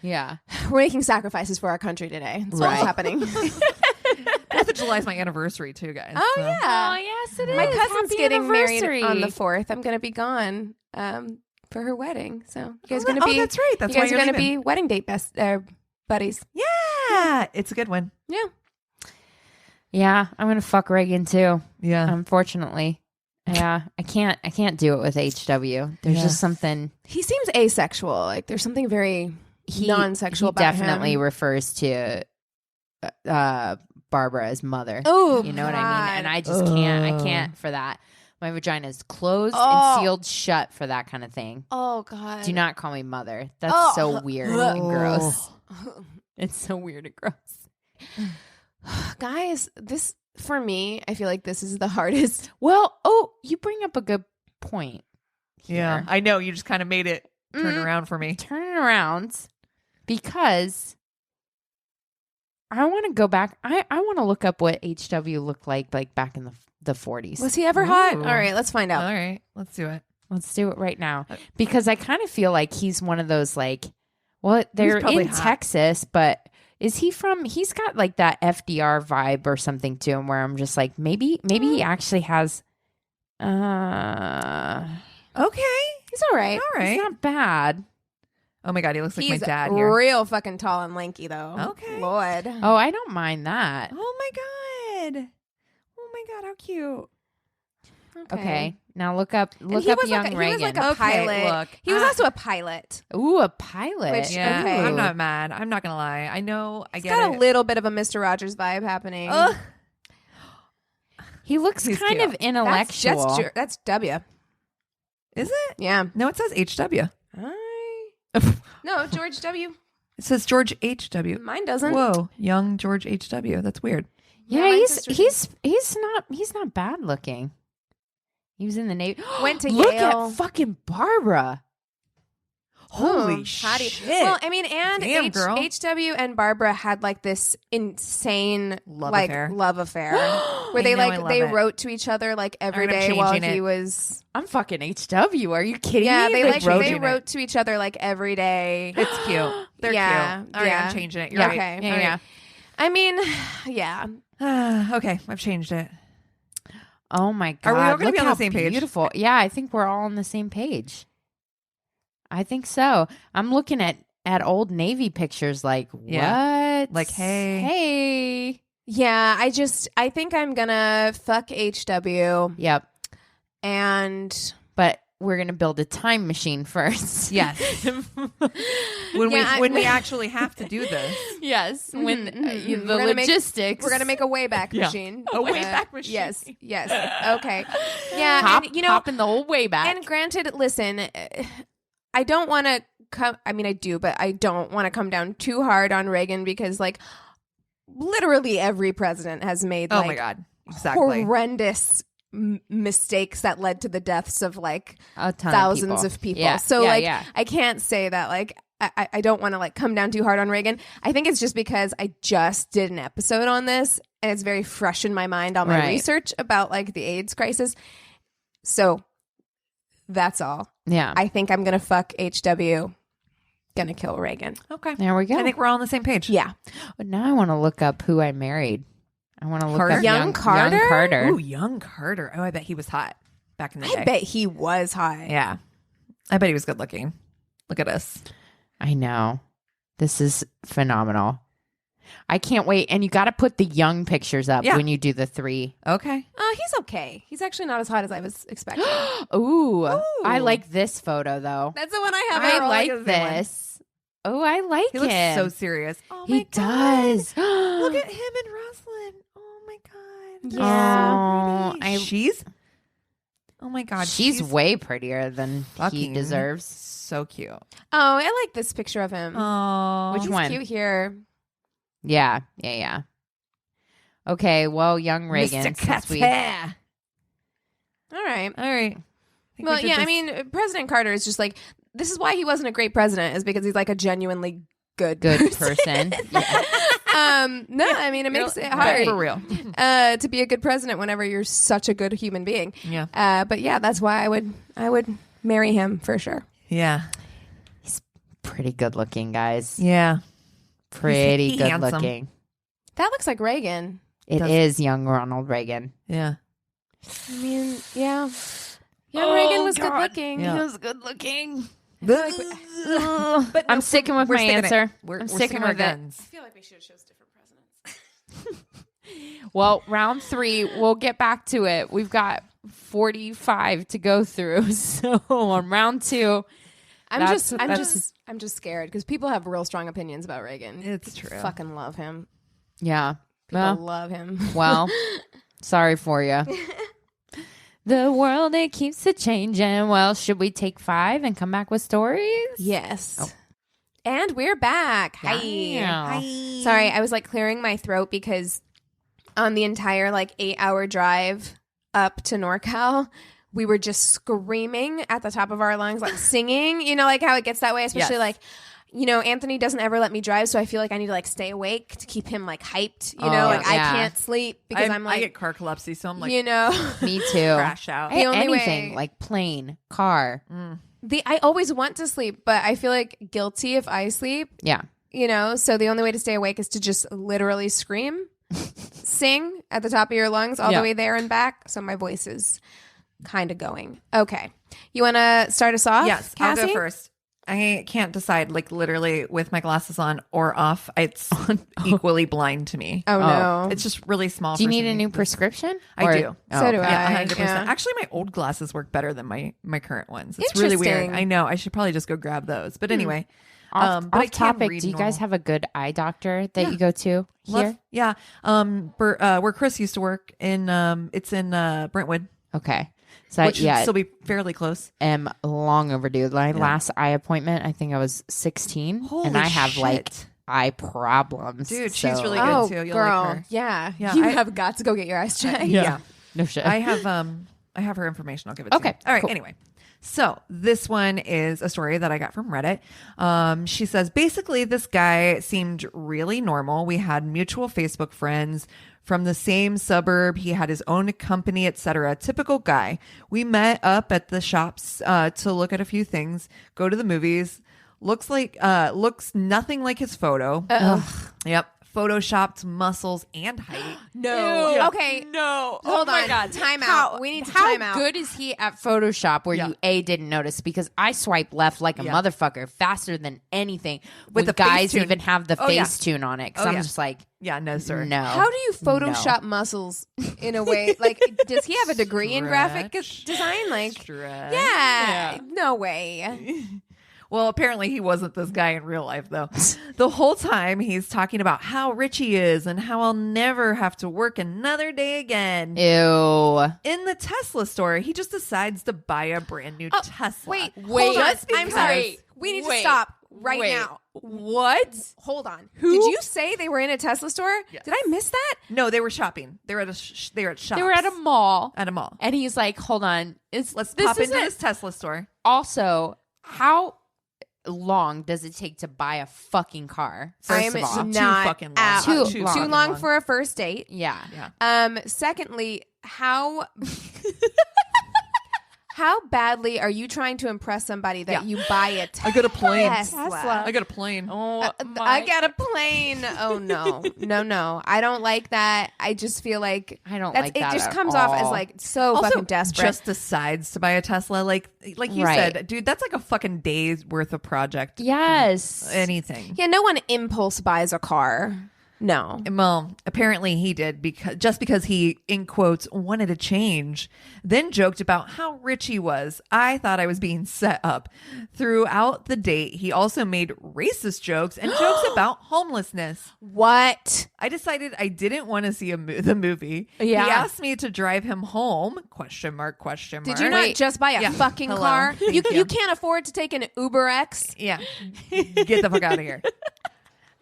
Yeah. we're making sacrifices for our country today. That's what's Right. happening. 4th of July is my anniversary too, guys. Oh so- yeah. yes, it is. My cousin's Happy getting married anniversary. on the 4th. I'm going to be gone for her wedding. So you guys are going to Oh, be. that's right. That's you why guys are you're going to leaving. be wedding date best buddies. Yeah, it's a good one. Yeah. Yeah, I'm gonna fuck Reagan too. Yeah. Unfortunately, Yeah, I can't do it with HW. There's just something. He seems asexual. Like there's something very non-sexual about him. Definitely refers to Barbara as mother. Oh, you know what I mean? And I just can't. I can't for that. My vagina is closed and sealed shut for that kind of thing. Oh God! Do not call me mother. That's so weird and gross. It's so weird and gross. Guys, this for me, I feel like this is the hardest. Well, you bring up a good point. Yeah, I know. You just kind of made it turn around for me. Turn it around because I want to go back. I want to look up what HW looked like back in the 40s. Was he ever hot? All right, let's find out. All right, let's do it. Let's do it right now because I kind of feel like he's one of those they're in hot. Texas, but is he from? He's got like that FDR vibe or something to him where I'm just like maybe he actually has. Okay, He's all right. all right. He's not bad. Oh my God, he looks like He's my dad here. real fucking tall and lanky though. Okay. Lord. Oh, I don't mind that. Oh my God. Oh my God, how cute. Okay, now look up He was like young Reagan. He was like a pilot. look, He was also a pilot. Ooh, a pilot. Which- Yeah, Okay. I'm not mad. I'm not gonna lie. I know. I He's get got it. a little bit of a Mr. Rogers vibe happening. Ugh. He looks He's kind cute. of intellectual. That's W. Is it? Yeah. No, it says HW. No, George W. It says George H.W. Mine doesn't. Whoa, young George H.W. That's weird. Yeah, my he's not bad looking. He was in the Navy. Went to Look Yale. at fucking Barbara. Holy Howdy. shit. Well, I mean, and Damn, girl. HW and Barbara had like this insane Love affair. where they I know, I love they it. wrote to each other like every Alright, I'm day while changing he it. was. I'm fucking HW. Are you kidding Yeah, me? they wrote to each other like every day. It's cute. They're Yeah, cute. All right, yeah. I'm changing it. You're Yeah. right. Okay. Yeah, all right. yeah. I mean, yeah. Okay, I've changed it. Oh my God. Are we all gonna Look be on the how same page? Beautiful. Yeah, I think we're all on the same page. I think so. I'm looking at Old Navy pictures like, Yeah. what? Like, hey. Hey. Yeah, I think I'm gonna fuck HW Yep. and But we're going to build a time machine first. Yes. when we actually have to do this. Yes. When the We're gonna make- logistics. we're gonna make a Wayback Yeah. Machine. A Wayback Machine. Yes. Okay. Yeah. hop, and, hopping the whole way back. And granted, listen, I don't want to come. I mean, I do, but I don't want to come down too hard on Reagan because, like, literally every president has made Oh like my God. Exactly. horrendous mistakes that led to the deaths of like a ton thousands of of people. Yeah. So Yeah, like, yeah. I can't say that like. I don't want to like come down too hard on Reagan. I think it's just because I just did an episode on this and it's very fresh in my mind on my Right. research about like the AIDS crisis. So that's all. Yeah. I think I'm going to fuck HW. Gonna kill Reagan. Okay. There we go. I think we're all on the same page. Yeah. But now I want to look up who I married. I want to look Carter? up Young Carter? Young Carter. Ooh, young Carter. Oh, I bet he was hot back in the day. I bet he was high. Yeah. I bet he was good looking. Look at us. I know. This is phenomenal. I can't wait. And you got to put the young pictures up Yeah. when you do the 3. Okay. He's okay. He's actually not as hot as I was expecting. Ooh. Ooh. I like this photo, though. That's the one I have. I all like look at the same one. this. Oh, I like He looks him. so serious. Oh my He God. does. Look at him and Rosalind. Oh my God. They're Yeah. so pretty. She's. Oh my God. She's way prettier than he fucking deserves. So cute. Oh, I like this picture of him. Oh. Which He's one? cute here. Yeah. Okay, well, young Reagan. since we- All right. All right. Well, yeah, I mean, President Carter is just like, this is why he wasn't a great president, is because he's like a genuinely good person. Yeah. No, I mean, it makes it hard for real. to be a good president whenever you're such a good human being. Yeah. But yeah, that's why I would marry him for sure. Yeah. Pretty good looking, guys. Yeah. Pretty He's good handsome. looking. That looks like Reagan. It is young Ronald Reagan. Yeah. I mean, yeah. Young Reagan was good looking. Yeah. He was good looking. But I'm sticking with we're my sticking it. answer. We're I'm sticking sticking our with it. guns. I feel like we should have chose different presidents. Well, round 3, we'll get back to it. We've got 45 to go through. So on round 2, I'm just scared because people have real strong opinions about Reagan. It's true. Fucking love him. yeah. People love him. Well, sorry for you. The world, it keeps a changing. Well, should we take 5 and come back with stories? Yes. Oh. And we're back. Hi. Hi. Sorry, I was like clearing my throat because on the entire like 8-hour drive up to NorCal, we were just screaming at the top of our lungs, like singing, you know, like how it gets that way, especially Yes. like, you know, Anthony doesn't ever let me drive. So I feel like I need to like stay awake to keep him like hyped, you know, like I yeah. can't sleep because I'm I like, get carcolepsy, so I'm like, you know, Me too. crash out. The only Anything way- like plane, car. I always want to sleep, but I feel like guilty if I sleep, Yeah. you know, so the only way to stay awake is to just literally scream, sing at the top of your lungs all Yeah. the way there and back. So my voice is kind of going. Okay. You want to start us off? Yes, Cassie? I'll go first. I can't decide, like literally with my glasses on or off. It's equally blind to me. Oh, no. It's just really small. Do you for need a something. new prescription? I Or- do. So do okay. Yeah, I. 100%. Yeah. Actually, my old glasses work better than my current ones. It's really weird. Interesting. I know. I should probably just go grab those. But anyway, Off, but I off can topic, read do you guys normal. have a good eye doctor that you go to here? Yeah. Where Chris used to work in it's in Brentwood, Okay. So which yeah, should still be fairly close. am long overdue. My last eye appointment, I think I was 16, Holy and I have like shit. eye problems. Dude, she's so- really good Oh, too. You'll girl. like her. Yeah. Yeah, You I- have got to go get your eyes checked. Yeah. No shit. I have her information. I'll give it to Okay, you. All right. cool. Anyway. So this one is a story that I got from Reddit. She says, basically, this guy seemed really normal. We had mutual Facebook friends from the same suburb. He had his own company, etc. Typical guy. We met up at the shops to look at a few things, go to the movies. Looks nothing like his photo. Yep. Photoshopped muscles and height. No. Ew. Okay. No. Hold on. Time out. We need to time out. How good is he at Photoshop where you didn't notice? Because I swipe left like a Yeah. motherfucker faster than anything. With When the guys Facetune. even have the Oh, yeah. Facetune on it. Because Oh, I'm yeah. just like, Yeah, no, sir. no. How do you Photoshop muscles in a way? Like, does he have a degree in graphic design? Like, Stretch. yeah, no way. Well, apparently he wasn't this guy in real life, though. The whole time he's talking about how rich he is and how I'll never have to work another day again. Ew. In the Tesla store, he just decides to buy a brand new Tesla. Wait, Wait, hold on. just I'm because- sorry. We need to wait, stop right wait. now. What? Hold on. Who? Did you say they were in a Tesla store? Yes. Did I miss that? No, they were shopping. They were at shops. They were at a mall. At a mall. And he's like, hold on. Let's this pop into isn't- this Tesla store. Also, how long does it take to buy a fucking car? I First am of all. not fucking long. at- Too too long. long for a first date. Yeah. Yeah. Secondly, how badly are you trying to impress somebody that you buy a I got a plane. Tesla? I got a plane. Oh, I got a plane. Oh no, no! I don't like that. I just feel like I don't that's, like it. that Just at comes off as all. like so Also, fucking desperate. just decides to buy a Tesla. Like you Right. said, dude, that's like a fucking day's worth of project. Yes. Anything. yeah, no one impulse buys a car. No. Well, apparently he did because he, in quotes, wanted a change, then joked about how rich he was. I thought I was being set up. Throughout the date, he also made racist jokes and jokes about homelessness. What? I decided I didn't want to see the movie. Yeah. He asked me to drive him home. Question mark. Did you not Wait. just buy a Yeah. fucking Hello. car? Thank You you. can't afford to take an Uber X. Yeah. Get the fuck out of here.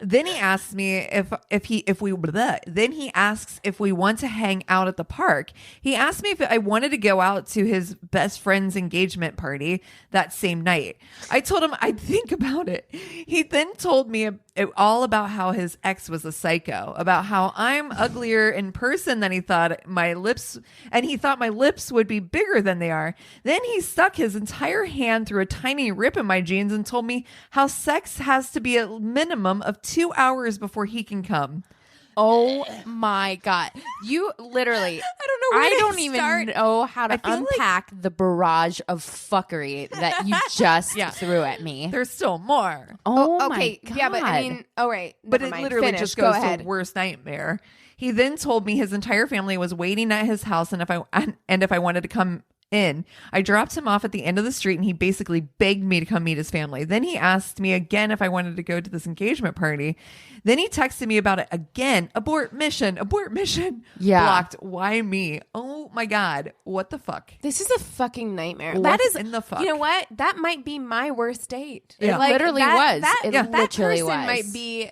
Then he asks me then he asks if we want to hang out at the park. He asked me if I wanted to go out to his best friend's engagement party that same night. I told him I'd think about it. He then told me all about how his ex was a psycho, about how I'm uglier in person than he thought my lips would be bigger than they are. Then he stuck his entire hand through a tiny rip in my jeans and told me how sex has to be a minimum of 2 hours before he can come. Oh my God. You literally, I don't know where I to don't even start. know how to I feel like- unpack the barrage of fuckery that you just threw at me. There's still more. Oh, okay. my God. Yeah, but I mean, oh, right. But Never it mind. literally Finish. just Go goes ahead. to worst nightmare. He then told me his entire family was waiting at his house and if I wanted to come in. I dropped him off at the end of the street and he basically begged me to come meet his family. Then he asked me again if I wanted to go to this engagement party. Then he texted me about it again. Abort mission. Yeah. Blocked. Why me? Oh my God. What the fuck? This is a fucking nightmare. What That is in the fuck? You know what? That might be my worst date. Yeah. It literally was. It That literally person was. might be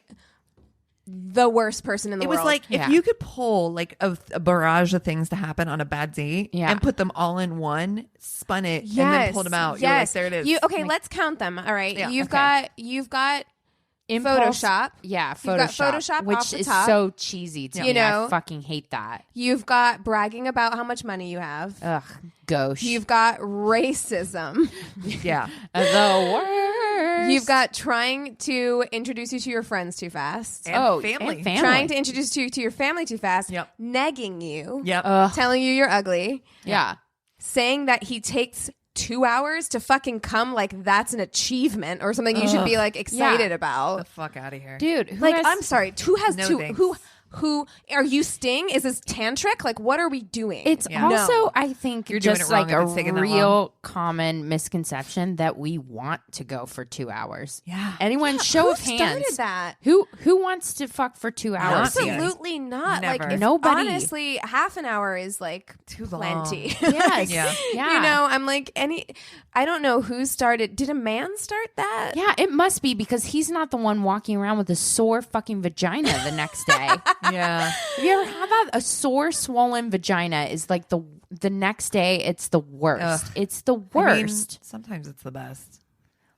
the worst person in the It world. was like Yeah. if you could pull like a barrage of things to happen on a bad date and put them all in one, spun it, and then pulled them out. You're like, there it is. Let's count them. All right. Yeah, You've okay. got Impulse- Photoshop. Yeah, You've got Photoshop which off the is top. so cheesy to You me. know. I fucking hate that. You've got bragging about how much money you have. Ugh, gauche. You've got racism. Yeah. The worst. You've got trying to introduce you to your friends too fast. And family. and family. Trying to introduce you to your family too fast. Yep. Negging you. Yep. Telling you you're ugly. Yeah. Saying that he takes 2 hours to fucking come, like that's an achievement or something you should be like excited the about. fuck out of here. Dude, who Like, has- I'm sorry, No thanks. who are you, Sting? Is this tantric? Like, what are we doing? It's Yeah. also, No. I think, You're doing just it wrong like if a it's taking that long. real common misconception that we want to go for 2 hours. Yeah. Anyone, show Who of hands. started that? Who wants to fuck for 2 hours? here? Absolutely not. Never. Like, if, Nobody. Honestly, half an hour is like Too plenty. Yes. Yeah. Yeah. You know, I'm like, I don't know who started. Did a man start that? Yeah, it must be because he's not the one walking around with a sore fucking vagina the next day. Yeah. Have you ever had that? A sore, swollen vagina is like the next day. It's the worst. Ugh. It's the I mean, worst. sometimes it's the best.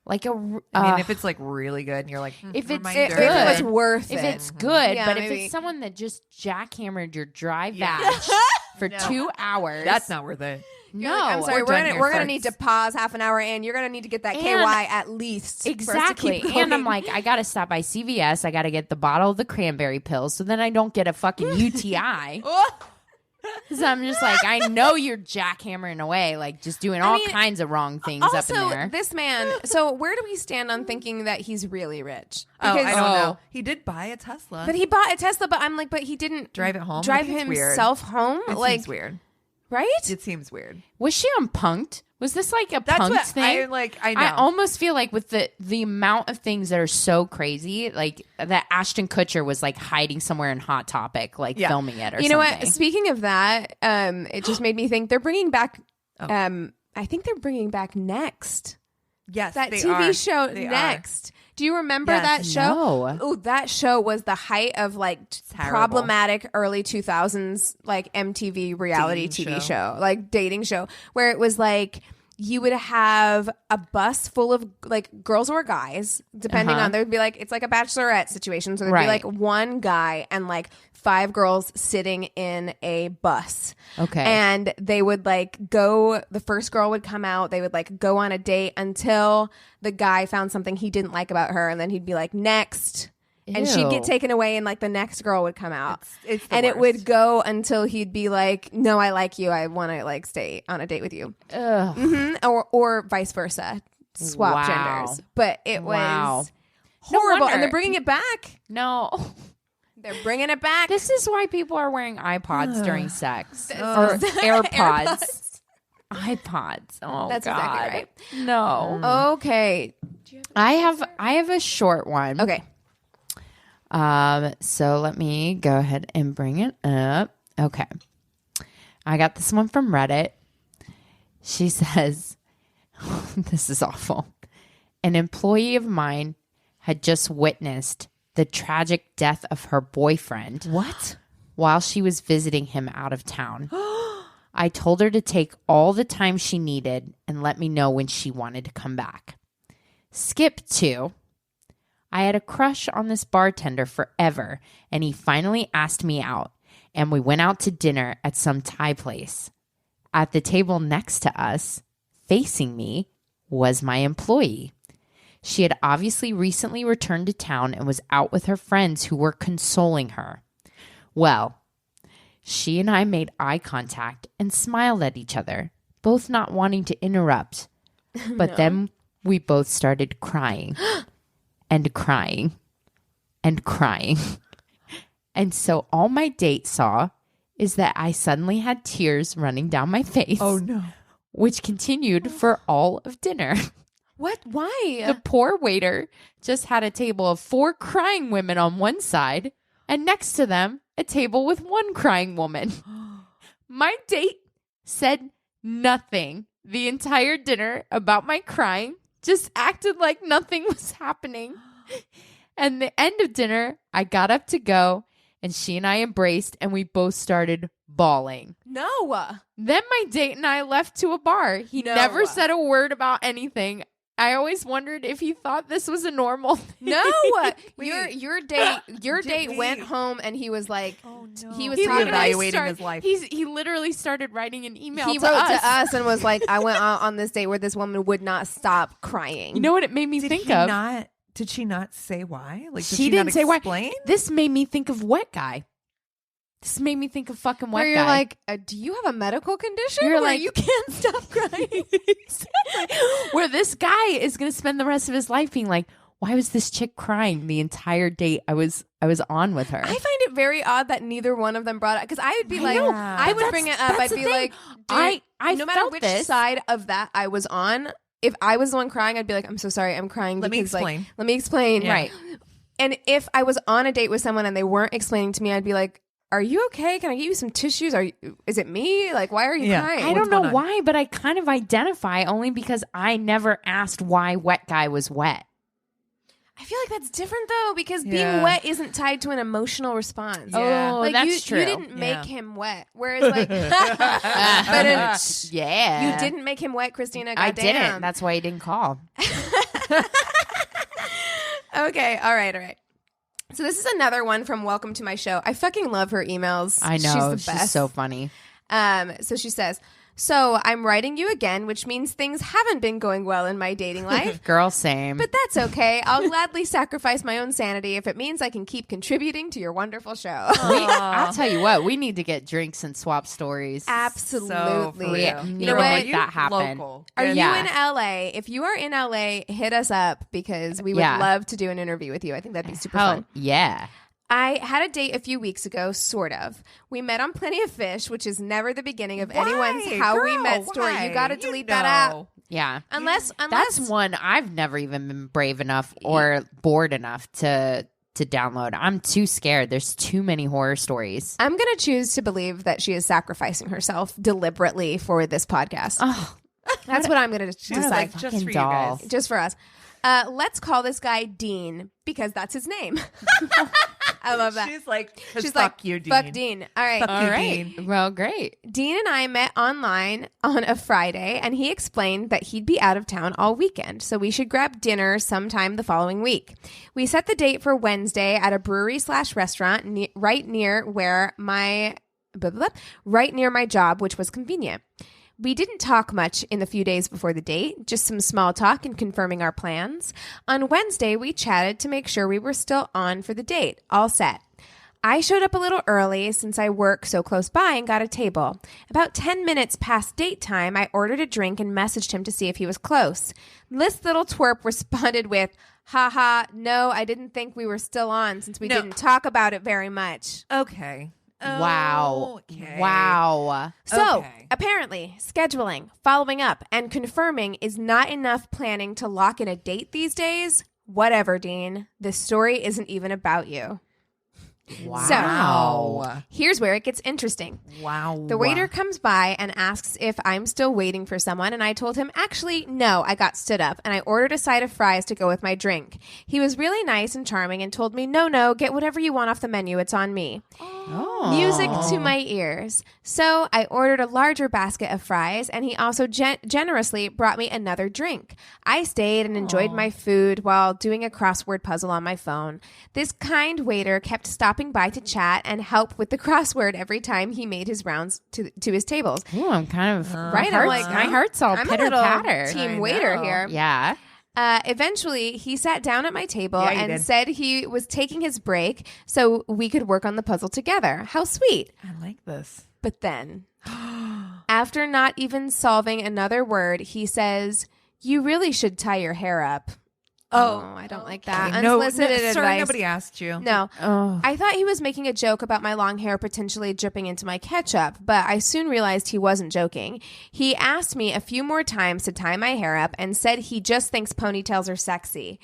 Like a. I mean, if it's like really good and you're like, If it's reminder. If it was Good. worth if it. it's good, Yeah, but if maybe. it's someone that just jackhammered your dry Yeah. vag for 2 hours, That's not worth it. no. Like, I'm sorry, We're we're done gonna here, we're gonna folks. need to pause half an hour in. You're gonna need to get that And- KY at least. for us to Exactly. keep And I'm going. like, I got to stop by CVS. I got to get the bottle of the cranberry pills so then I don't get a fucking UTI. Because I'm just like, I know you're jackhammering away, like just doing all mean, kinds of wrong things up in also, there. this man. So where do we stand on thinking that he's really rich? Oh, I don't Oh. know. He did buy a Tesla. But he bought a Tesla. But I'm like, but he didn't Drive it home? Drive Like, it's weird. himself home. it Like, seems weird. right? It seems weird. Was she on Punk'd? Was this like a That's Punk'd what thing? I know. I almost feel like with the amount of things that are so crazy, like that Ashton Kutcher was like hiding somewhere in Hot Topic, like Yeah. filming it or You know something. what? Speaking of that, it just made me think they're bringing back. I think they're bringing back Next. yes, That they TV are. show They are. Next. Do you remember Yes. that show? No. Oh, that show was the height of like Terrible. problematic early 2000s like MTV reality Dating TV show. show, like dating show, where it was like you would have a bus full of like girls or guys, depending on, there'd be like, it's like a bachelorette situation. So there'd be Right. like one guy and like 5 girls sitting in a bus. Okay. And they would like go, the first girl would come out, they would like go on a date until the guy found something he didn't like about her. And then he'd be like, next. And she'd Ew. get taken away and like the next girl would come out. It's the And it worst. would go until he'd be like, no, I like you. I want to like stay on a date with you. Ugh. Or vice versa. Swap Wow. genders. But it was Wow. horrible. wonder. And they're bringing it back. No. They're bringing it back. This is why people are wearing iPods during sex. This Or is- AirPods. iPods. Oh, That's God. exactly right. No. Okay. I have a short one. Okay. So let me go ahead and bring it up. Okay. I got this one from Reddit. She says, this is awful. An employee of mine had just witnessed the tragic death of her boyfriend. What? While she was visiting him out of town. I told her to take all the time she needed and let me know when she wanted to come back. Skip to, I had a crush on this bartender forever, and he finally asked me out, and we went out to dinner at some Thai place. At the table next to us, facing me, was my employee. She had obviously recently returned to town and was out with her friends who were consoling her. Well, she and I made eye contact and smiled at each other, both not wanting to interrupt. But then we both started crying and crying and crying. And so all my date saw is that I suddenly had tears running down my face. Oh, no. Which continued for all of dinner. What? Why? The poor waiter just had a table of 4 crying women on one side, and next to them, a table with 1 crying woman. My date said nothing the entire dinner about my crying, just acted like nothing was happening. And the end of dinner, I got up to go, and she and I embraced, and we both started bawling. No. Then my date and I left to a bar. He No. never said a word about anything. I always wondered if he thought this was a normal thing. No. your date went home and he was like, Oh, no. he was He talking about evaluating his life. He literally started writing an email he to wrote us. to us and was like, I went out on this date where this woman would not stop crying. You know what it made me think of? Did she not say why? Like, did She didn't not say why. explain? This made me think of Wet Guy. This made me think of fucking Wet where Guy. you're like, do you have a medical condition? You're where like- you can't stop crying. where this guy is going to spend the rest of his life being like, why was this chick crying the entire date I was on with her? I find it very odd that neither one of them brought it because I would be like, know. I would bring it up. That's I'd the be thing. like, I no matter felt which this. side of that I was on, if I was the one crying, I'd be like, I'm so sorry, I'm crying. Let me because, like, explain. let me explain. Yeah. Right. And if I was on a date with someone and they weren't explaining to me, I'd be like, are you okay? Can I get you some tissues? Is it me? Like, why are you Yeah. crying? I don't What's know going on? why, but I kind of identify only because I never asked why Wet Guy was wet. I feel like that's different though, because being Yeah. wet isn't tied to an emotional response. Yeah. Oh, Like that's true. you didn't make Yeah. him wet. Whereas like but Yeah. you didn't make him wet, Christina. I Goddamn. didn't. That's why he didn't call. Okay, all right. So this is another one from Welcome to My Show. I fucking love her emails. I know. She's the best. so funny. So she says, so I'm writing you again, which means things haven't been going well in my dating life. Girl, same. But that's okay. I'll gladly sacrifice my own sanity if it means I can keep contributing to your wonderful show. I'll tell you what, we need to get drinks and swap stories. Absolutely. So for Yeah. real. You know Never what? mind, That happen. Local. Are Yeah. you in LA? If you are in LA, hit us up because we would Yeah. love to do an interview with you. I think that'd be super Hell, fun. yeah. I had a date a few weeks ago, sort of. We met on Plenty of Fish, which is never the beginning of anyone's Why? How We Girl, Met story. why? You got to You delete that app. know. Yeah. Unless That's one I've never even been brave enough or bored enough to download. I'm too scared. There's too many horror stories. I'm going to choose to believe that she is sacrificing herself deliberately for this podcast. Oh, That's what I'm going to She was decide. like, just Fucking for you doll. guys. Just for us. Let's call this guy Dean because that's his name. I love that. She's like, She's fuck like, you, Dean. fuck Dean. All right. Fuck all you, right. Dean. Well, great. Dean and I met online on a Friday, and he explained that he'd be out of town all weekend, so we should grab dinner sometime the following week. We set the date for Wednesday at a brewery/restaurant right near my job, which was convenient. We didn't talk much in the few days before the date, just some small talk and confirming our plans. On Wednesday, we chatted to make sure we were still on for the date, all set. I showed up a little early since I work so close by and got a table. About 10 minutes past date time, I ordered a drink and messaged him to see if he was close. This little twerp responded with, haha, no, I didn't think we were still on since we No. didn't talk about it very much. Okay. Wow. Okay. Wow. So, Okay. apparently, scheduling, following up, and confirming is not enough planning to lock in a date these days. Whatever, Dean. This story isn't even about you. Wow. Here's where it gets interesting. Wow. The waiter comes by and asks if I'm still waiting for someone, and I told him, actually, no, I got stood up, and I ordered a side of fries to go with my drink. He was really nice and charming and told me, no, get whatever you want off the menu. It's on me. Oh. Music to my ears. So I ordered a larger basket of fries, and he also generously brought me another drink. I stayed and enjoyed my food while doing a crossword puzzle on my phone. This kind waiter kept stopping by to chat and help with the crossword every time he made his rounds to his tables. Ooh, I'm kind of Right? Heart's, I'm like, my heart's all I'm a pitter little patter. team I waiter know. here. Yeah. Eventually, he sat down at my table Yeah, he and did. said he was taking his break so we could work on the puzzle together. How sweet. I like this. But then, after not even solving another word, he says, "You really should tie your hair up." Oh, I don't like that. Okay, no, Unsolicited sir, advice. nobody asked you. No. Oh. I thought he was making a joke about my long hair potentially dripping into my ketchup, but I soon realized he wasn't joking. He asked me a few more times to tie my hair up and said he just thinks ponytails are sexy.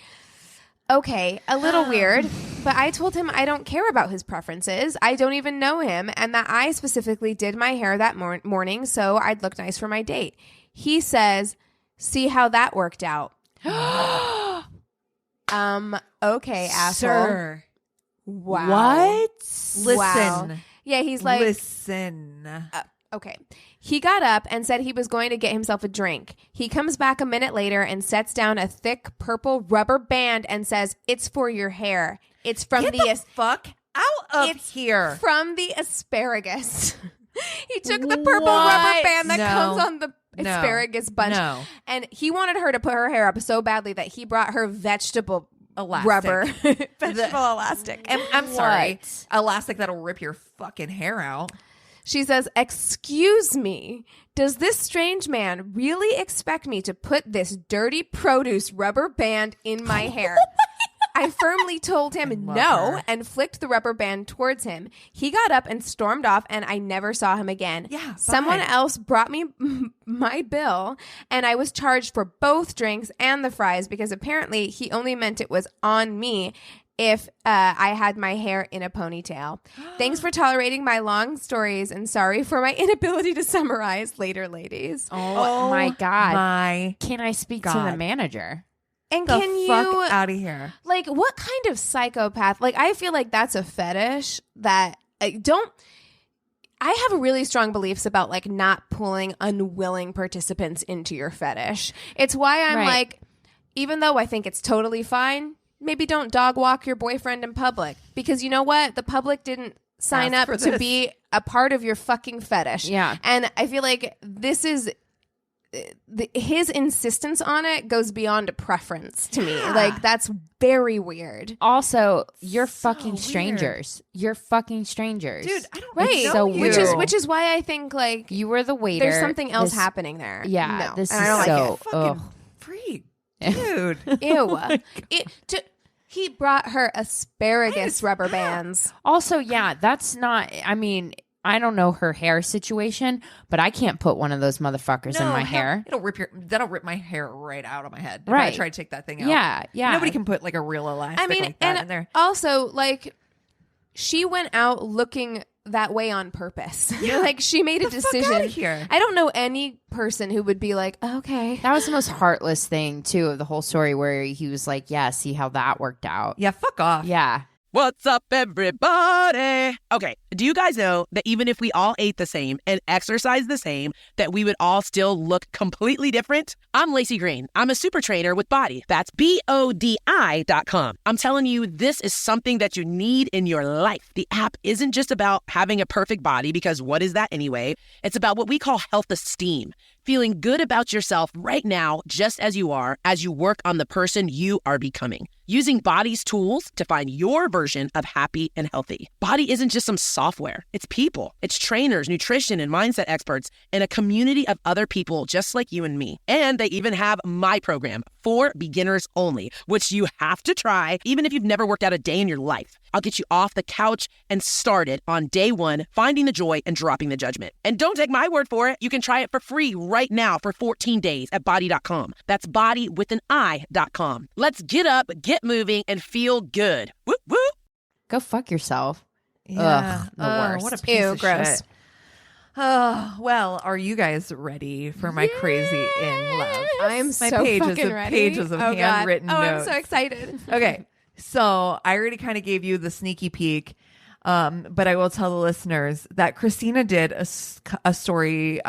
Okay, a little weird, but I told him I don't care about his preferences. I don't even know him, and that I specifically did my hair that morning so I'd look nice for my date. He says, "See how that worked out." Okay, asshole. Sir. Wow. What? Listen. Wow. Yeah, he's like, listen. okay. He got up and said he was going to get himself a drink. He comes back a minute later and sets down a thick purple rubber band and says, "It's for your hair. It's from Get the fuck out of here. From the asparagus." He took the purple rubber band that comes on the asparagus bunch, and he wanted her to put her hair up so badly that he brought her vegetable Elastic. rubber, vegetable elastic. And I'm sorry, elastic that'll rip your fucking hair out. She says, "Excuse me, does this strange man really expect me to put this dirty produce rubber band in my hair?" I firmly told him no and flicked the rubber band towards him. He got up and stormed off, and I never saw him again. Yeah, Someone else brought me my bill, and I was charged for both drinks and the fries because apparently he only meant it was on me if I had my hair in a ponytail. Thanks for tolerating my long stories, and sorry for my inability to summarize later, ladies. Oh my God. My Can I speak to the manager? And the can fuck you out of here. like what kind of psychopath? Like I feel like that's a fetish that I have really strong beliefs about like not pulling unwilling participants into your fetish. It's why I'm like, even though I think it's totally fine, maybe don't dog walk your boyfriend in public, because you know what? The public didn't sign Ask up for to this. be a part of your fucking fetish. Yeah. And I feel like this is his insistence on it goes beyond a preference to me. Like that's very weird. Also, you're So fucking weird. strangers. You're fucking strangers. Dude, I don't Right. know so you. weird. Which is why I think like You were the waiter. there's something else This- happening there. Yeah, No. this And is I don't so. like Fucking ugh. freak. Dude. it. Ew. He brought her asparagus rubber bands. Also, yeah, that's not. I mean, I don't know her hair situation, but I can't put one of those motherfuckers in my hair. That'll rip my hair right out of my head. Right. If I try to take that thing out. Yeah. Nobody can put like a real elastic like that in there. Also, like, she went out looking that way on purpose. Like, she made a Get the fuck decision. outta here. I don't know any person who would be like, okay. That was the most heartless thing too of the whole story, where he was like, "Yeah, see how that worked out." Yeah, fuck off. Yeah. What's up, everybody? Okay, do you guys know that even if we all ate the same and exercised the same, that we would all still look completely different? I'm Lacey Green. I'm a super trainer with Body. That's BODI.com. I'm telling you, this is something that you need in your life. The app isn't just about having a perfect body, because what is that anyway? It's about what we call health esteem. Feeling good about yourself right now, just as you are, as you work on the person you are becoming. Using Body's tools to find your version of happy and healthy. Body isn't just some software. It's people. It's trainers, nutrition, and mindset experts, and a community of other people just like you and me. And they even have my program for beginners only, which you have to try even if you've never worked out a day in your life. I'll get you off the couch and started on day one, finding the joy and dropping the judgment. And don't take my word for it. You can try it for free right now for 14 days at body.com. That's body with an I.com. Let's get up, get moving, and feel good. Whoop, whoop. Go fuck yourself. Yeah. Ugh, the worst. What a piece Ew, of gross. shit. Oh, well, are you guys ready for my crazy in love? I'm My so pages fucking of ready. pages of God. handwritten Oh, notes. I'm so excited. Okay, so I already kind of gave you the sneaky peek, but I will tell the listeners that Christina did a story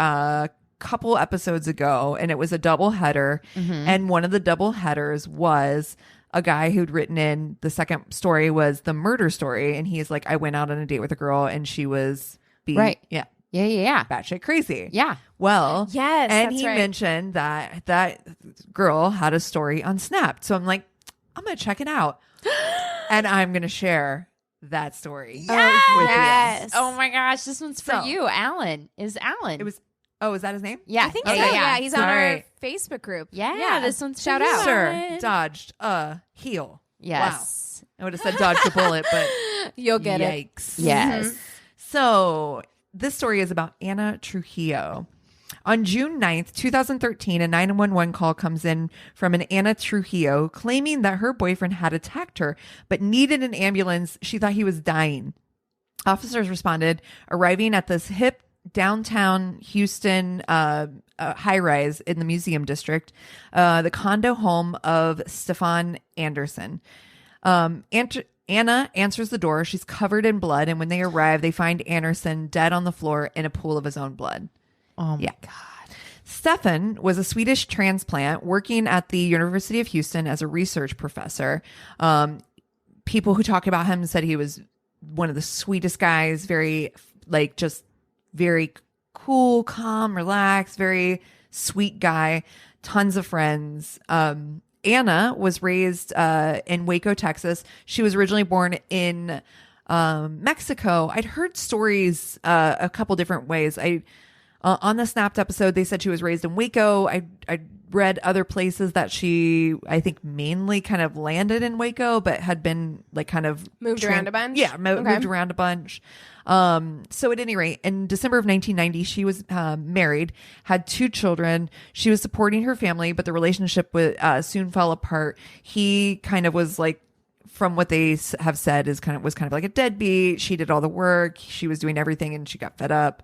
couple episodes ago, and it was a double header, and one of the double headers was a guy who'd written in. The second story was the murder story, and he's like, I went out on a date with a girl, and she was Right. yeah, Yeah. batshit crazy. Yeah. Well, Yes, and that's he right. mentioned that girl had a story on Snap. So I'm like, I'm going to check it out. And I'm going to share that story. Yes. with you. Yes. Oh my gosh, this one's for So- you, Alan. Is Alan? It was Oh, is that his name? Yeah. I think Oh, so. Yeah, he's on our Sorry. Facebook group. Yeah, this one's shout for you, out. Sir, Ellen. dodged a heel. Yes. Wow. I would have said dodged a bullet, but You'll get it. yikes. Yes. So this story is about Ana Trujillo. On June 9th, 2013, a 911 call comes in from an Ana Trujillo claiming that her boyfriend had attacked her but needed an ambulance. She thought he was dying. Officers responded, arriving at this hip downtown Houston high-rise in the Museum District, the condo home of Stefan Anderson. Anna answers the door. She's covered in blood, and when they arrive, they find Anderson dead on the floor in a pool of his own blood. Oh, my God. Stefan was a Swedish transplant working at the University of Houston as a research professor. People who talk about him said he was one of the sweetest guys, very, like, just very cool, calm, relaxed, very sweet guy, tons of friends. Anna was raised in Waco, Texas. She was originally born in Mexico. I'd heard stories a couple different ways. On the Snapped episode, they said she was raised in Waco. I read other places that she, I think, mainly kind of landed in Waco, but had been like kind of Moved around a bunch? Yeah, Okay. moved around a bunch. So at any rate, in December of 1990, she was married, had 2 children. She was supporting her family, but the relationship soon fell apart. He kind of was like, from what they have said, was kind of like a deadbeat. She did all the work. She was doing everything, and she got fed up.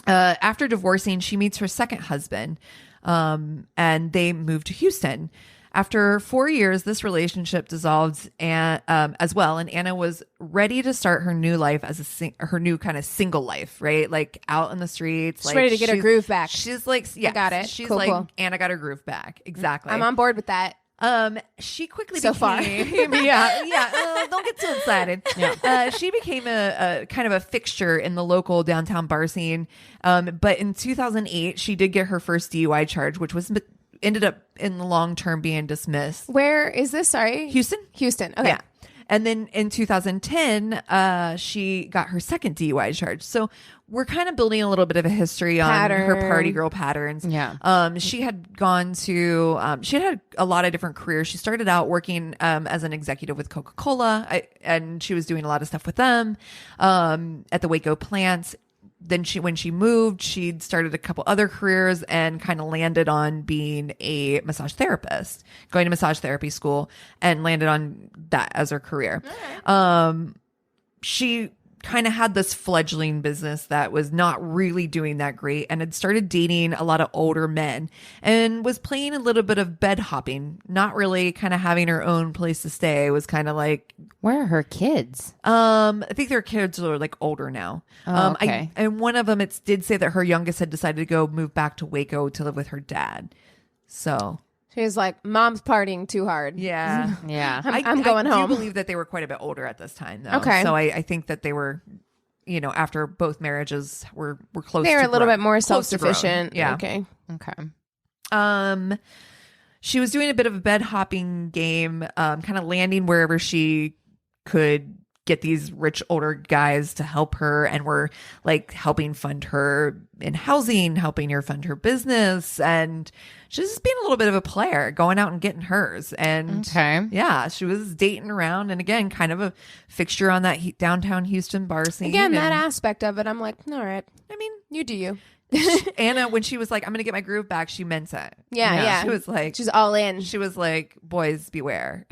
After divorcing, she meets her second husband, and they moved to Houston. After 4 years, this relationship dissolved as well, and Anna was ready to start her new life as her new kind of single life, right? Like out in the streets. She's like, ready to get her groove back. She's like, yeah, got it. She's Cool, like, cool. Anna got her groove back. Exactly. I'm on board with that. She quickly So became, far. yeah. Don't get too excited. Yeah. She became a kind of a fixture in the local downtown bar scene. But in 2008, she did get her first DUI charge, which ended up in the long term being dismissed. Where is this? Sorry. Houston. Okay. Yeah. And then in 2010, she got her second DUI charge. So we're kind of building a little bit of a history on her party girl patterns. Yeah. She had gone to, she had a lot of different careers. She started out working as an executive with Coca-Cola, and she was doing a lot of stuff with them at the Waco plants. Then when she moved, she'd started a couple other careers and kind of landed on being a massage therapist, going to massage therapy school, and landed on that as her career. She kind of had this fledgling business that was not really doing that great, and had started dating a lot of older men, and was playing a little bit of bed hopping, not really kind of having her own place to stay. It was kind of like, Where are her kids? I think their kids are like older now. Okay. And one of them, it did say that her youngest had decided to go move back to Waco to live with her dad. So She was like, Mom's partying too hard. yeah, Yeah. I'm going home. I do believe that they were quite a bit older at this time, though. Okay. So I think that they were, after both marriages were close. They were to a little grown- bit more close to grown. self-sufficient. Yeah. Okay. Okay. She was doing a bit of a bed hopping game, kind of landing wherever she could get these rich older guys to help her, and were like helping fund her in housing, helping her fund her business, and she's just being a little bit of a player, going out and getting hers. And Okay. yeah, she was dating around, and again, kind of a fixture on that downtown Houston bar scene. Again, that and, aspect of it, I'm like, all right, I mean, you do you. Anna, when she was like, I'm going to get my groove back, she meant it. Yeah. She was like, She's all in. she was like, boys beware.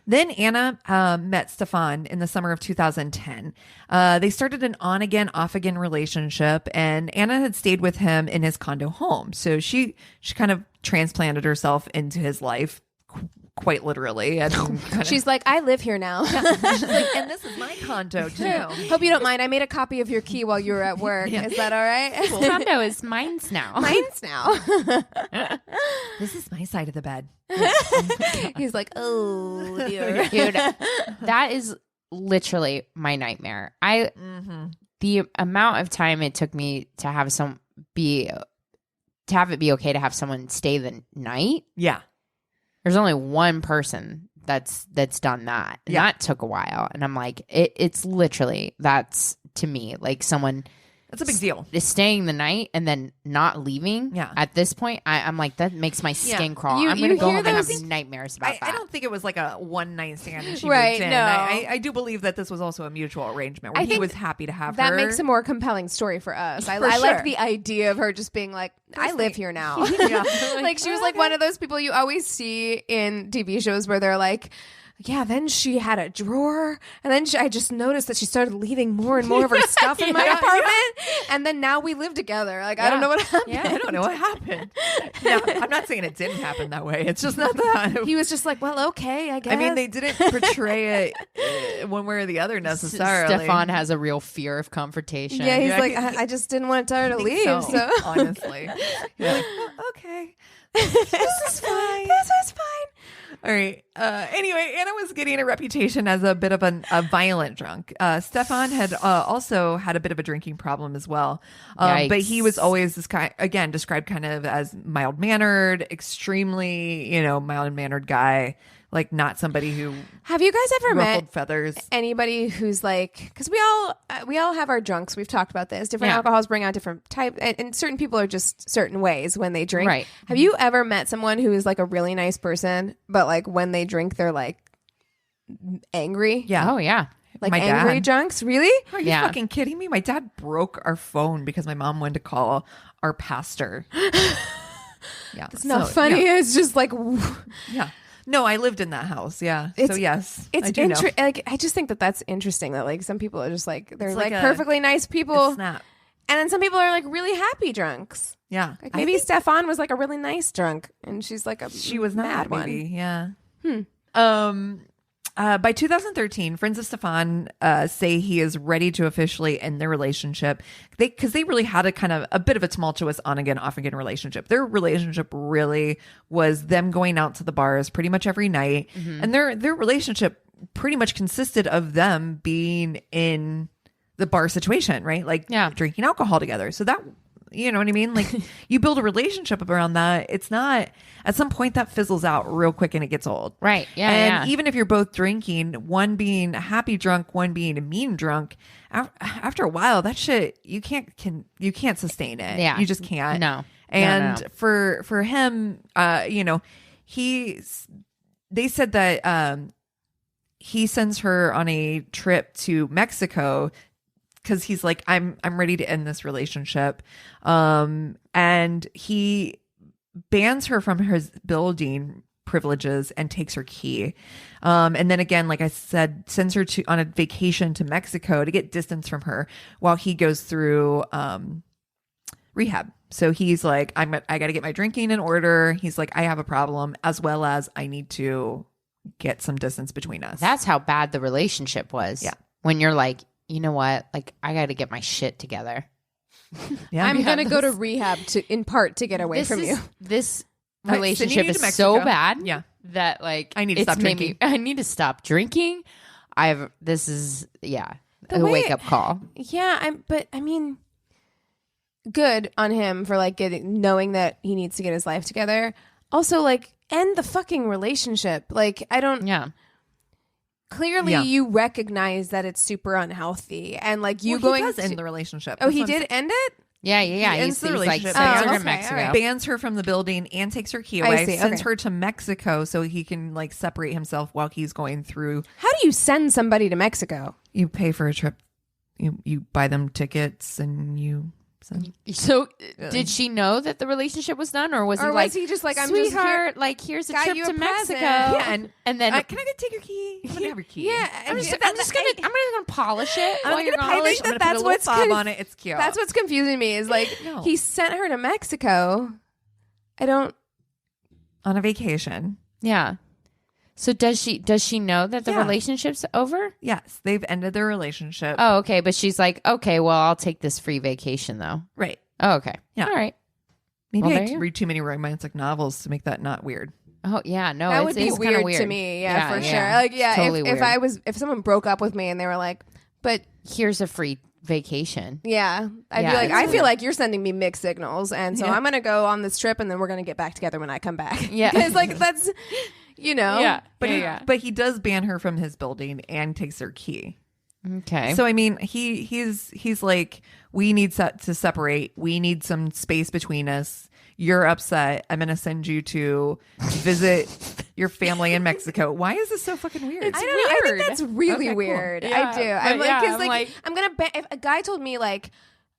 Then Anna met Stefan in the summer of 2010. They started an on-again, off-again relationship, and Anna had stayed with him in his condo home. So she kind of transplanted herself into his life, quite literally. And She's like, I live here now. she's like, and this is my condo too. Hope you don't mind. I made a copy of your key while you were at work. Is that all right? Condo is mine's now. Mine's now. This is my side of the bed. He's like, oh, dear. Dude, that is literally my nightmare. The amount of time it took me to have it be okay to have someone stay the night. Yeah. There's only one person that's done that. And that took a while. And I'm like, it's literally, that's to me like someone It's a big deal. Is staying the night and then not leaving. Yeah. At this point, I'm like, that makes my skin crawl. You- I'm going to you go hear home and have those- nightmares about that. I don't think it was like a one night stand and she Right, moved in. no. I do believe that this was also a mutual arrangement where I he think was happy to have That her. makes a more compelling story for us. I For like sure. the idea of her just being like, I live date. here now. Yeah. Like she was like one of those people you always see in TV shows where they're like, yeah, then she had a drawer, and then I just noticed that she started leaving more and more of her stuff in my apartment, and then now we live together. Like I don't know what happened. I don't know what happened. Yeah, I'm not saying it didn't happen that way. It's just not that. He was just like, well, okay, I guess. I mean, they didn't portray it one way or the other necessarily. Stefan has a real fear of confrontation. Yeah, he's Yeah, like, I just didn't want to tell her to I think leave. So honestly, yeah. Like, well, okay, this is fine. This is fine. All right. Anyway, Anna was getting a reputation as a bit of a violent drunk. Stefan had also had a bit of a drinking problem as well. But he was always this kind, again, described kind of as mild mannered, extremely, mild mannered guy. Like not somebody who Have you guys ever ruffled met feathers. anybody who's like, because we all have our drunks. We've talked about this. Different Yeah. alcohols bring out different type, and certain people are just certain ways when they drink. Right. Have you ever met someone who is like a really nice person, but like when they drink, they're like angry? Yeah. Oh, yeah. Like My angry dad. drunks? Really? Are you Yeah. fucking kidding me? My dad broke our phone because my mom wanted to call our pastor. Yeah. It's not funny. Yeah. It's just like Yeah. No, I lived in that house. Yeah. So It's- yes, it's I do know. like I just think that that's interesting that like some people are just like they're It's like, like a- perfectly nice people, It's snap. and then some people are like really happy drunks. Yeah. Like maybe Stefan was like a really nice drunk, and she's like a She was mad not, one. maybe. Yeah. By 2013, friends of Stefan say he is ready to officially end their relationship. Because they really had a bit of a tumultuous on again, off again relationship. Their relationship really was them going out to the bars pretty much every night, and their relationship pretty much consisted of them being in the bar situation, right? Like drinking alcohol together. So that. You know what I mean? Like you build a relationship around that. It's not at some point that fizzles out real quick and it gets old. Right. Yeah. And even if you're both drinking, one being a happy drunk, one being a mean drunk, after a while, that shit you can't sustain it. Yeah. You just can't. No. And No. for him, they said that he sends her on a trip to Mexico because he's like, I'm ready to end this relationship. And he bans her from his building privileges and takes her key. And then again, like I said, sends her on a vacation to Mexico to get distance from her while he goes through rehab. So he's like, I got to get my drinking in order. He's like, I have a problem, as well as I need to get some distance between us. That's how bad the relationship was. Yeah. When you're like, you know what? Like, I got to get my shit together. Yeah. I'm gonna go to rehab in part to get away from you. This Right, relationship sending you is to so Mexico. bad Yeah. that like I need to it's stop made drinking. I need to stop drinking. This is a way- wake up call. Yeah, but I mean, good on him for like knowing that he needs to get his life together. Also, like, end the fucking relationship. Like, I don't. Yeah. Clearly, Yeah. you recognize that it's super unhealthy, and like you Well, going he does to, end the relationship. Oh, That's he what I'm did end it. Yeah. He ends the He's like relationship. sends her Oh, to okay, Mexico. all right. bans her from the building and takes her key I away, see, sends okay. her to Mexico so he can like separate himself while he's going through. How do you send somebody to Mexico? You pay for a trip, you buy them tickets, and you send. So, did she know that the relationship was done, or was Or he was like, he just like, I'm just sweetheart, like here's a got trip you to a Mexico, present. Yeah, and then Can I take your key? I'm gonna have your key. Yeah, I'm just gonna polish it. I'm while you're gonna gone. polish. that I'm gonna that's put a little what's fob conf- on it. It's cute. That's what's confusing me is like No. he sent her to Mexico. I don't. on a vacation. Yeah. So does she know that the Yeah. relationship's over? Yes, they've ended their relationship. Oh, okay. But she's like, okay, well, I'll take this free vacation though. Right. Oh, okay. Yeah. All right. Maybe Well, I there you go. read too many romantic novels to make that not weird. Oh, yeah. No, That it's, would be it's kinda weird to me. Yeah, for sure. Like, It's yeah, totally if weird. if someone broke up with me and they were like, but Here's a free vacation. yeah, I'd Yeah, be like, it's I weird. feel like you're sending me mixed signals, and so Yeah. I'm gonna go on this trip, and then we're gonna get back together when I come back. Yeah. because like that's, you know, Yeah. But yeah. but he does ban her from his building and takes her key. Okay. So I mean, he's like, we need to separate. We need some space between us. You're upset. I'm gonna send you to visit your family in Mexico. Why is this so fucking weird? I don't know. I think that's really Okay, cool. weird. Yeah, I do. but I'm like, yeah, because I'm like- I'm gonna. If a guy told me like,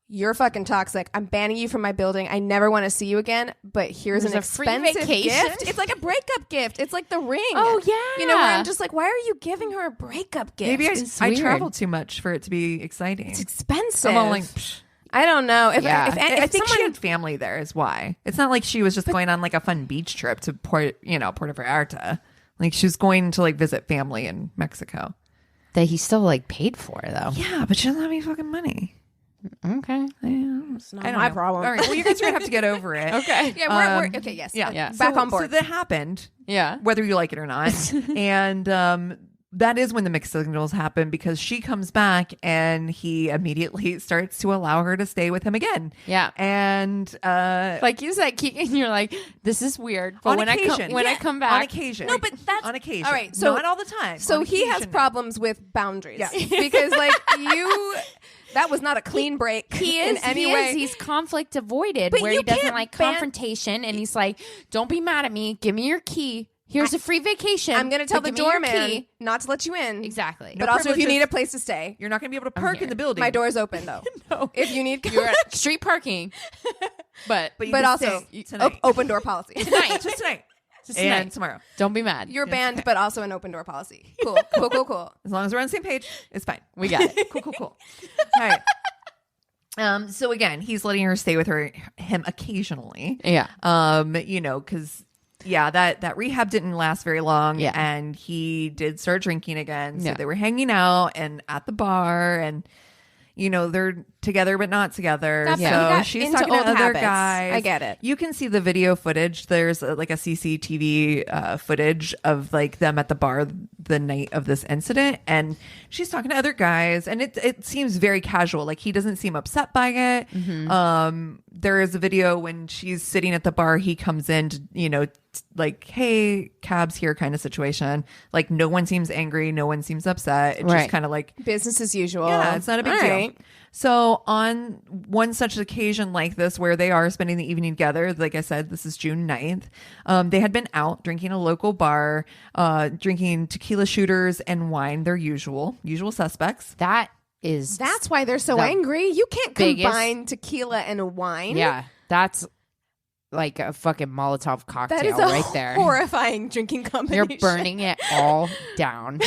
you're fucking toxic, I'm banning you from my building. I never want to see you again. But here's an There's a free expensive vacation? gift. It's like a breakup gift. It's like the ring. Oh, yeah. You know, where I'm just like, why are you giving her a breakup gift? Maybe It's I weird. travel too much for it to be exciting. it's expensive. I'm all like, psh. I don't know. If Yeah. if I think she someone had family there is why. It's not like she was just going on like a fun beach trip to Puerto Vallarta. Like she was going to like visit family in Mexico. That he still like paid for though. Yeah, but she doesn't have any fucking money. Okay. it's not I don't my know. problem. All right, well, you guys are gonna have to get over it. Okay. Yeah, we're okay. Yes. Yeah, Yeah. Back on board. So that happened, Yeah. whether you like it or not, and that is when the mixed signals happen because she comes back and he immediately starts to allow her to stay with him again. Yeah. And Like you said, Keegan, you're like, this is weird. But on when occasion, I come back, on occasion, No, but that's on occasion. all right. So not all the time. So On he has occasion. problems with boundaries. Yeah. Because like you, that was not a clean break. he in is. any He way. is. He's conflict avoided, But where you he doesn't can't like ban- confrontation, and he's like, "Don't be mad at me. Give me your key. Here's a free vacation. I'm going to tell the but give me your doorman key." not to let you in. Exactly. But No also, if you privileges. need a place to stay, You're not going to be able to park in here. the building. my door's open though. No. If you need, You're at street parking, but you but can also stay tonight. open door policy. tonight, Just tonight. just And tonight. tomorrow. Don't be mad. You're banned, but also an open door policy. Cool, cool, cool, cool. As long as we're on the same page, it's fine. We got it. Cool. All right. So again, he's letting her stay with him occasionally. Yeah. Because that rehab didn't last very long. Yeah. And he did start drinking again. So Yeah. they were hanging out and at the bar and they're together but not together. That's- So he got she's into talking to old other habits. guys. I get it. You can see the video footage. There's like a CCTV footage of like them at the bar the night of this incident, and she's talking to other guys, and it seems very casual. Like he doesn't seem upset by it. Mm-hmm. There is a video when she's sitting at the bar. He comes in to like, hey, cab's here kind of situation. Like no one seems angry, no one seems upset. It's Right. just kind of like Business as usual. yeah, it's not a big All deal. right. So on one such occasion like this where they are spending the evening together, like I said, this is June 9th, they had been out drinking a local bar, drinking tequila shooters and wine, their usual suspects. That's why they're so The angry. You can't biggest- combine tequila and wine. Yeah. That's like a fucking Molotov cocktail That is a right there. horrifying drinking combination. You're burning it all down.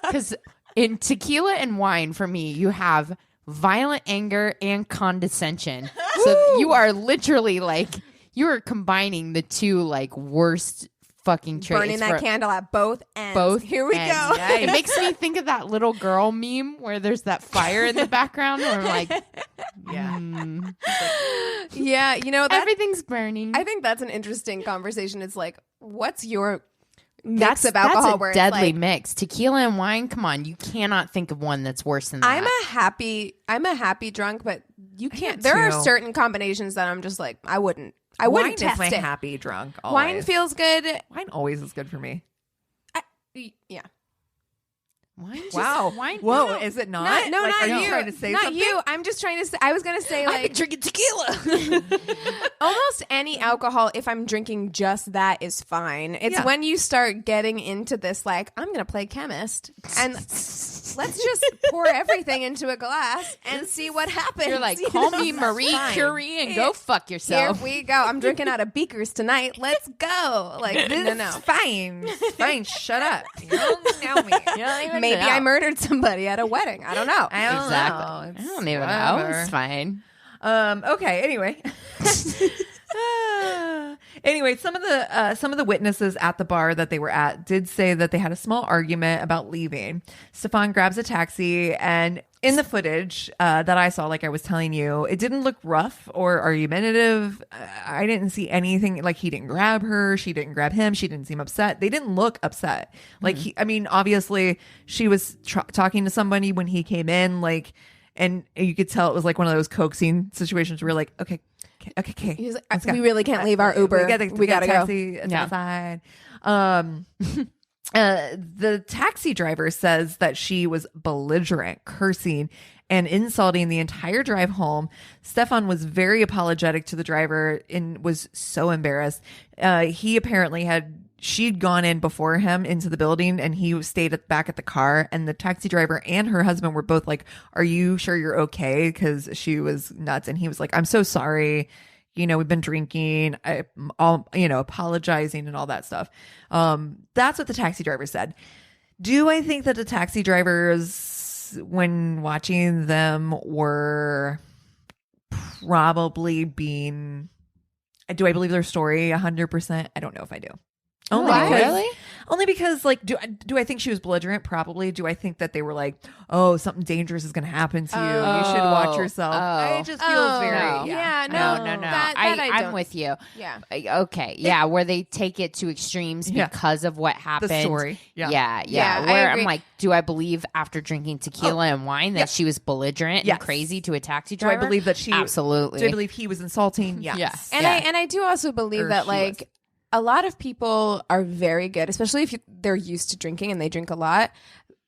Because in tequila and wine, for me, you have violent anger and condescension. So you are literally like, you are combining the two like worst fucking traits. burning that for candle at both ends. both. Here we ends. go. It makes me think of that little girl meme where there's that fire in the background where I'm like, Yeah. Yeah, that everything's burning. I think that's an interesting conversation. It's like, what's your mix of alcohol? That's a where it's deadly like, mix. Tequila and wine. Come on, you cannot think of one that's worse than that. I'm a happy drunk, but you can't. am There are too. certain combinations that I'm just like, I wouldn't Wine test is my it. happy drunk. Wine Always. feels good. Wine always is good for me. Yeah. Wine. Just, Wow. Wine. Whoa, is it not? Not, no, Like, not are you. trying to say not something? you. I'm just trying to say. I was gonna say I've like been drinking tequila. almost any alcohol. If I'm drinking just that is fine. It's Yeah. when you start getting into this like I'm gonna play chemist and let's just pour everything into a glass and see what happens. You're like, You call know? me Marie fine. Curie and go fuck Here yourself. we go. I'm drinking out of beakers tonight. Let's go. Like This no. is fine. Fine. Shut up. You don't know me. You don't even Maybe know. I murdered somebody at a wedding. I don't know. I don't Exactly. know. I It's don't even know. whatever. It's fine. Okay. Anyway. Anyway, some of the witnesses at the bar that they were at did say that they had a small argument about leaving. Stefan grabs a taxi, and in the footage that I saw, like I was telling you, it didn't look rough or argumentative. I didn't see anything like he didn't grab her, she didn't grab him, she didn't seem upset. They didn't look upset. Like obviously she was talking to somebody when he came in, like, and you could tell it was like one of those coaxing situations where you're like, okay. He's like, Let's go. we really can't leave our Uber. We gotta go. taxi to the side. The taxi driver says that she was belligerent, cursing and insulting the entire drive home. Stefan was very apologetic to the driver and was so embarrassed. He apparently she'd gone in before him into the building, and he stayed back at the car. And the taxi driver and her husband were both like, "Are you sure you're okay?" Because she was nuts. And he was like, "I'm so sorry. We've been drinking, apologizing and all that stuff." That's what the taxi driver said. Do I think that the taxi drivers, when watching them, were probably do I believe their story 100%? I don't know if I do. Only because like, do I think she was belligerent? Probably. Do I think that they were like, "Oh, something dangerous is going to happen to you. You should watch yourself." It just feels very, no. no. I'm with you. Yeah. Okay. Yeah. Where they take it to extremes because of what happened. The story. Yeah. Yeah, Where I agree. I'm like, do I believe after drinking tequila and wine that she was belligerent and crazy to a taxi driver? Do I believe that she? Absolutely. Do I believe he was insulting? Yes. And I do also believe that like a lot of people are very good, especially if they're used to drinking and they drink a lot,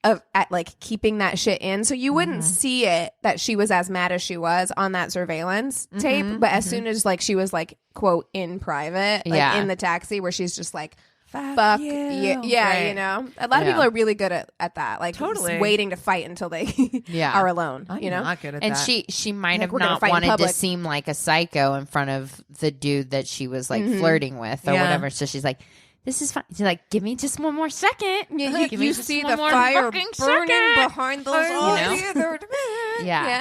at like keeping that shit in. So you wouldn't see it that she was as mad as she was on that surveillance tape. But as soon as like she was like, quote, in private, like in the taxi where she's just like, fuck you. Yeah, Right. a lot of people are really good at that, like Totally. just waiting to fight until they are alone. I'm you know, not good at And that. she might have we're gonna not fight in wanted to public. seem like a psycho in front of the dude that she was like flirting with or whatever. So she's like, "This is fine." She's like, "Give me just one more second." Give me you just see one the more fire fucking burning second. behind those eyes. Yeah.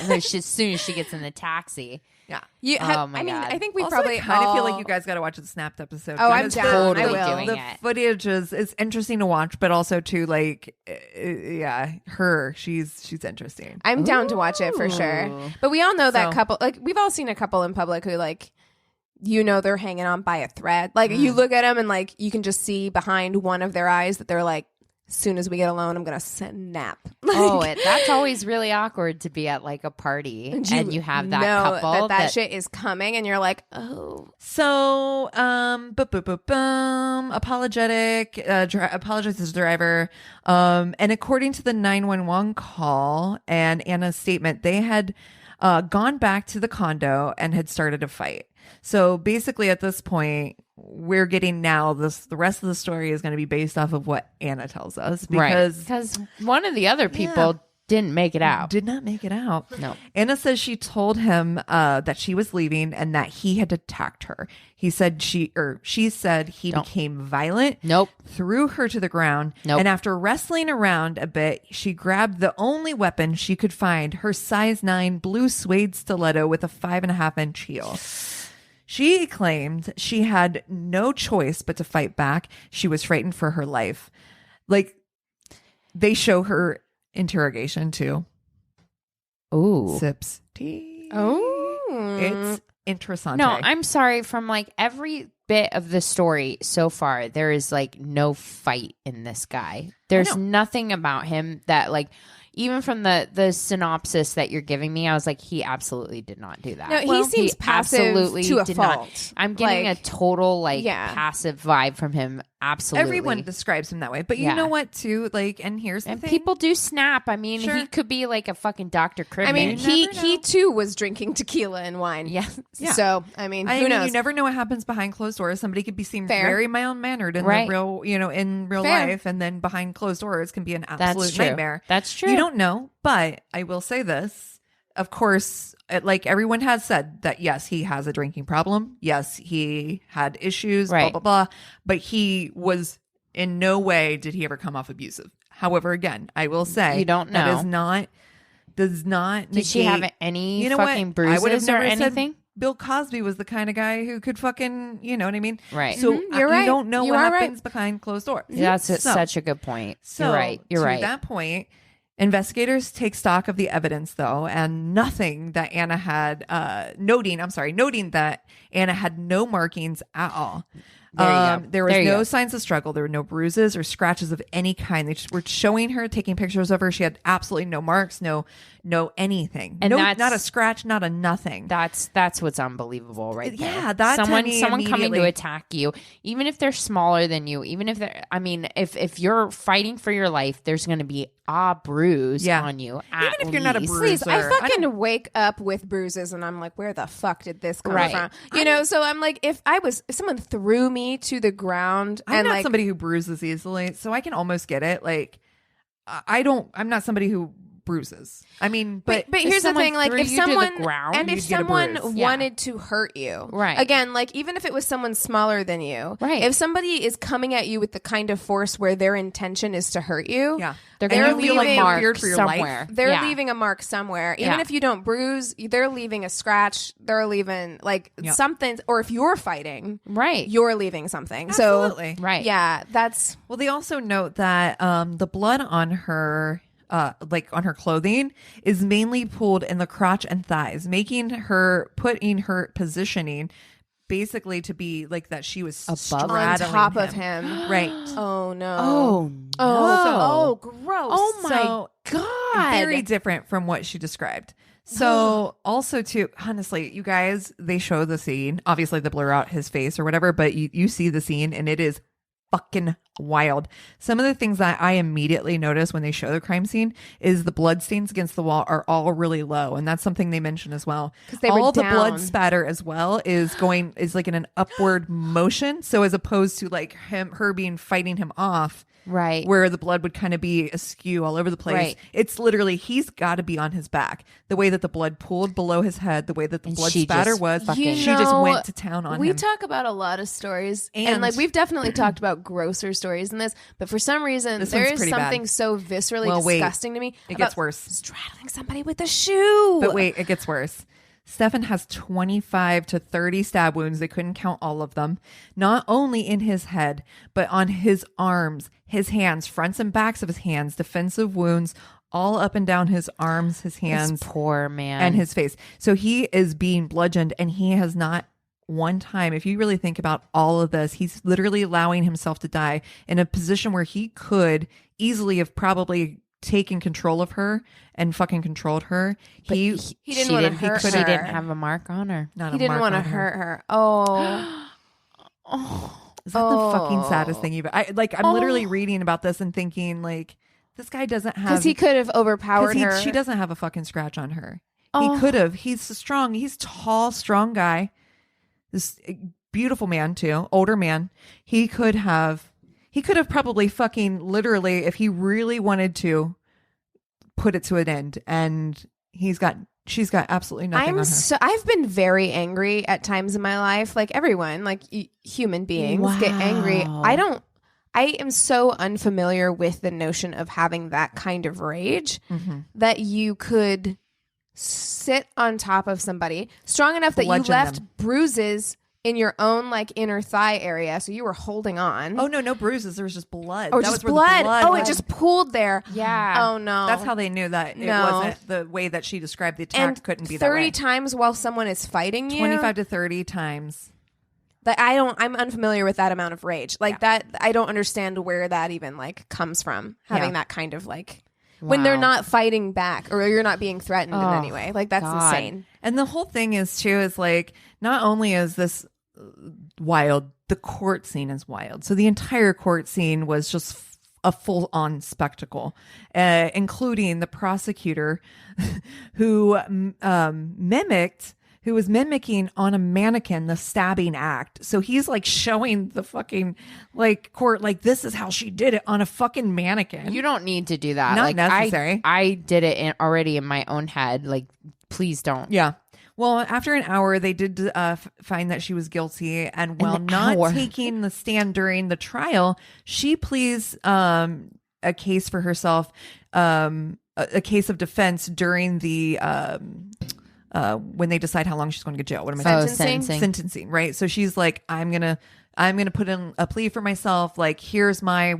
And then as soon as she gets in the taxi, I my mean, God. I think we Also, probably I kind of feel all- like you guys got to watch the snapped episode. Oh, I'm because down. totally I will. doing the it. footage is interesting to watch, but also to like, she's interesting. I'm down to watch it for sure. But we all know that So- couple. Like we've all seen a couple in public who like, they're hanging on by a thread. Like you look at them and like you can just see behind one of their eyes that they're like, as soon as we get alone, I'm gonna snap. that's always really awkward to be at like a party and you have that know couple that shit is coming, and you're like, oh. So, apologetic, apologizes to the driver. And according to the 911 call and Anna's statement, they had gone back to the condo and had started a fight. So basically at this point, we're getting now the rest of the story is going to be based off of what Anna tells us, because one of the other people didn't make it out. Did not make it out. No. Anna says she told him that she was leaving and that he had attacked her. She said he became violent. Nope. Threw her to the ground. Nope. And after wrestling around a bit, she grabbed the only weapon she could find, her size 9 blue suede stiletto with a 5.5-inch heel. She claimed she had no choice but to fight back. She was frightened for her life. Like, they show her interrogation too. Ooh. Sips tea. Oh. It's interessante. No, I'm sorry. From like every bit of the story so far, there is like no fight in this guy. There's nothing about him that like, even from the synopsis that you're giving me, I was like, he absolutely did not do that. No, he seems passive absolutely to a did fault. not. I'm getting Like, a total passive vibe from him. Absolutely. Everyone describes him that way. But you know what, too? Like, and here's the and thing. people do snap. I mean, Sure. he could be like a fucking Dr. Cribbin. I mean, You never he know. too was drinking tequila and wine. Yeah. So I mean, who knows? You never know what happens behind closed doors. Somebody could be seen Fair. very mild mannered in Right. the real, in real Fair. life, and then behind closed doors can be an absolute true. nightmare. That's true. You don't know, but I will say this. Of course, like everyone has said that yes, he has a drinking problem. Yes, he had issues. Right. Blah blah blah. But he was in no way did he ever come off abusive. However, again, I will say You don't that know. does not. Did she negate- have any You know fucking what? I would have bruises or never said anything? Bill Cosby was the kind of guy who could fucking, you know what I mean? Right. So You're right. you don't know You what are right. happens behind closed doors. That's So- such a good point. so You're right. You're to right. that point, investigators take stock of the evidence, though, and nothing that Anna had noting that Anna had no markings at all. There you go. There was There you no go. signs of struggle. There were no bruises or scratches of any kind. They just were showing her, taking pictures of her. She had absolutely no marks, no anything. And no, that's- not a scratch, not a nothing. That's what's unbelievable, right there. Yeah, that to someone me coming to immediately- attack you, even if they're smaller than you, even if they're, I mean, if you're fighting for your life, there's going to be a bruise on you. Even if you're not a least. bruiser. Please, I I fucking wake up with bruises and I'm like, where the fuck did this come Right. from? You know, so I'm like, if someone threw me to the ground I'm and not like, somebody who bruises easily, so I can almost get it. Like, I'm not somebody who bruises. I mean, but but here's the someone thing, like threw if you to the someone ground, and if you'd get a someone bruise. Yeah. wanted to hurt you, Right. Again, like even if it was someone smaller than you, Right. If somebody is coming at you with the kind of force where their intention is to hurt you, yeah, they're And going to you feel, leave a mark feared for your life. somewhere. they're Yeah. leaving a mark somewhere. Even Yeah. if you don't bruise, they're leaving a scratch. They're leaving like Yep. something. Or if you're fighting, Right. you're leaving something. Absolutely. So Right. yeah, that's Well, they also note that the blood on her, like on her clothing, is mainly pooled in the crotch and thighs, putting her positioning basically to be like that she was Above him. on straddling top of him. Right. Oh no. Oh, Oh, gross. Oh my So, God. Very different from what she described. So also too, honestly, you guys, they show the scene. Obviously they blur out his face or whatever, but you see the scene and it is fucking wild. Some of the things that I immediately notice when they show the crime scene is the blood stains against the wall are all really low, and that's something they mention as well. they were All the down. blood spatter as well is like in an upward motion. So as opposed to like her fighting him off, Right. where the blood would kind of be askew all over the place. Right. It's literally he's got to be on his back. The way that the blood pooled below his head, the way that the And blood she spatter just was, fucking- she just went to town on we him. talk about a lot of stories, and And- like we've definitely talked about grosser stories in this, but for some reason This there one's is pretty bad. something so viscerally Well, wait. disgusting to me. It about gets worse. Straddling somebody with a shoe. But wait, it gets worse. Stefan has 25 to 30 stab wounds. They couldn't count all of them. Not only in his head, but on his arms, his hands, fronts and backs of his hands, defensive wounds all up and down his arms, his hands, This poor man. and his face. So he is being bludgeoned, and he has not one time, if you really think about all of this, he's literally allowing himself to die in a position where he could easily have probably taken control of her and fucking controlled her. He he she didn't want to hurt She her. didn't have a mark on her. not He a didn't mark want to on her. hurt her. Oh, Is that the fucking saddest Oh. thing you've? I'm literally reading about this and thinking like, this guy doesn't have. because he could have overpowered her. She doesn't have a fucking scratch on her. Oh. He could have. He's strong. He's tall, strong guy. This beautiful man too, older man. He could have probably fucking literally, if he really wanted to, put it to an end. And she's got absolutely nothing on her. I've been very angry at times in my life. Like everyone, like human beings get angry. Wow. I am so unfamiliar with the notion of having that kind of rage Mm-hmm. that you could sit on top of somebody strong enough that you Bludgeon left them. bruises in your own like inner thigh area, so you were holding on. Oh no bruises. There was just blood. or That just was where the blood. Oh, was. it just pooled there. Yeah. Oh no. That's how they knew that it No. wasn't the way that she described the attack. and Couldn't be that 30 way. times while someone is fighting you. 25 to 30 times. Like I'm unfamiliar with that amount of rage. Like that, I don't understand where that even like comes from. Having Yeah. that kind of like when they're Wow. not fighting back or you're not being threatened in Oh, any way. Like that's God. insane. And the whole thing is too is like, not only is this wild, the court scene is wild. So the entire court scene was just a full-on spectacle, including the prosecutor who was mimicking on a mannequin the stabbing act. So he's like showing the fucking like court like, this is how she did it on a fucking mannequin. You don't need to do that. Not like, necessary. I did it already in my own head. Like, please don't. Yeah. Well, after an hour, they did find that she was guilty, and while An not hour. taking the stand during the trial, she pleads a case for herself, a case of defense during the when they decide how long she's going to get jail. What am I saying? Sentencing? Sentencing, right? So she's like, I'm gonna I'm going to put in a plea for myself. Like, here's my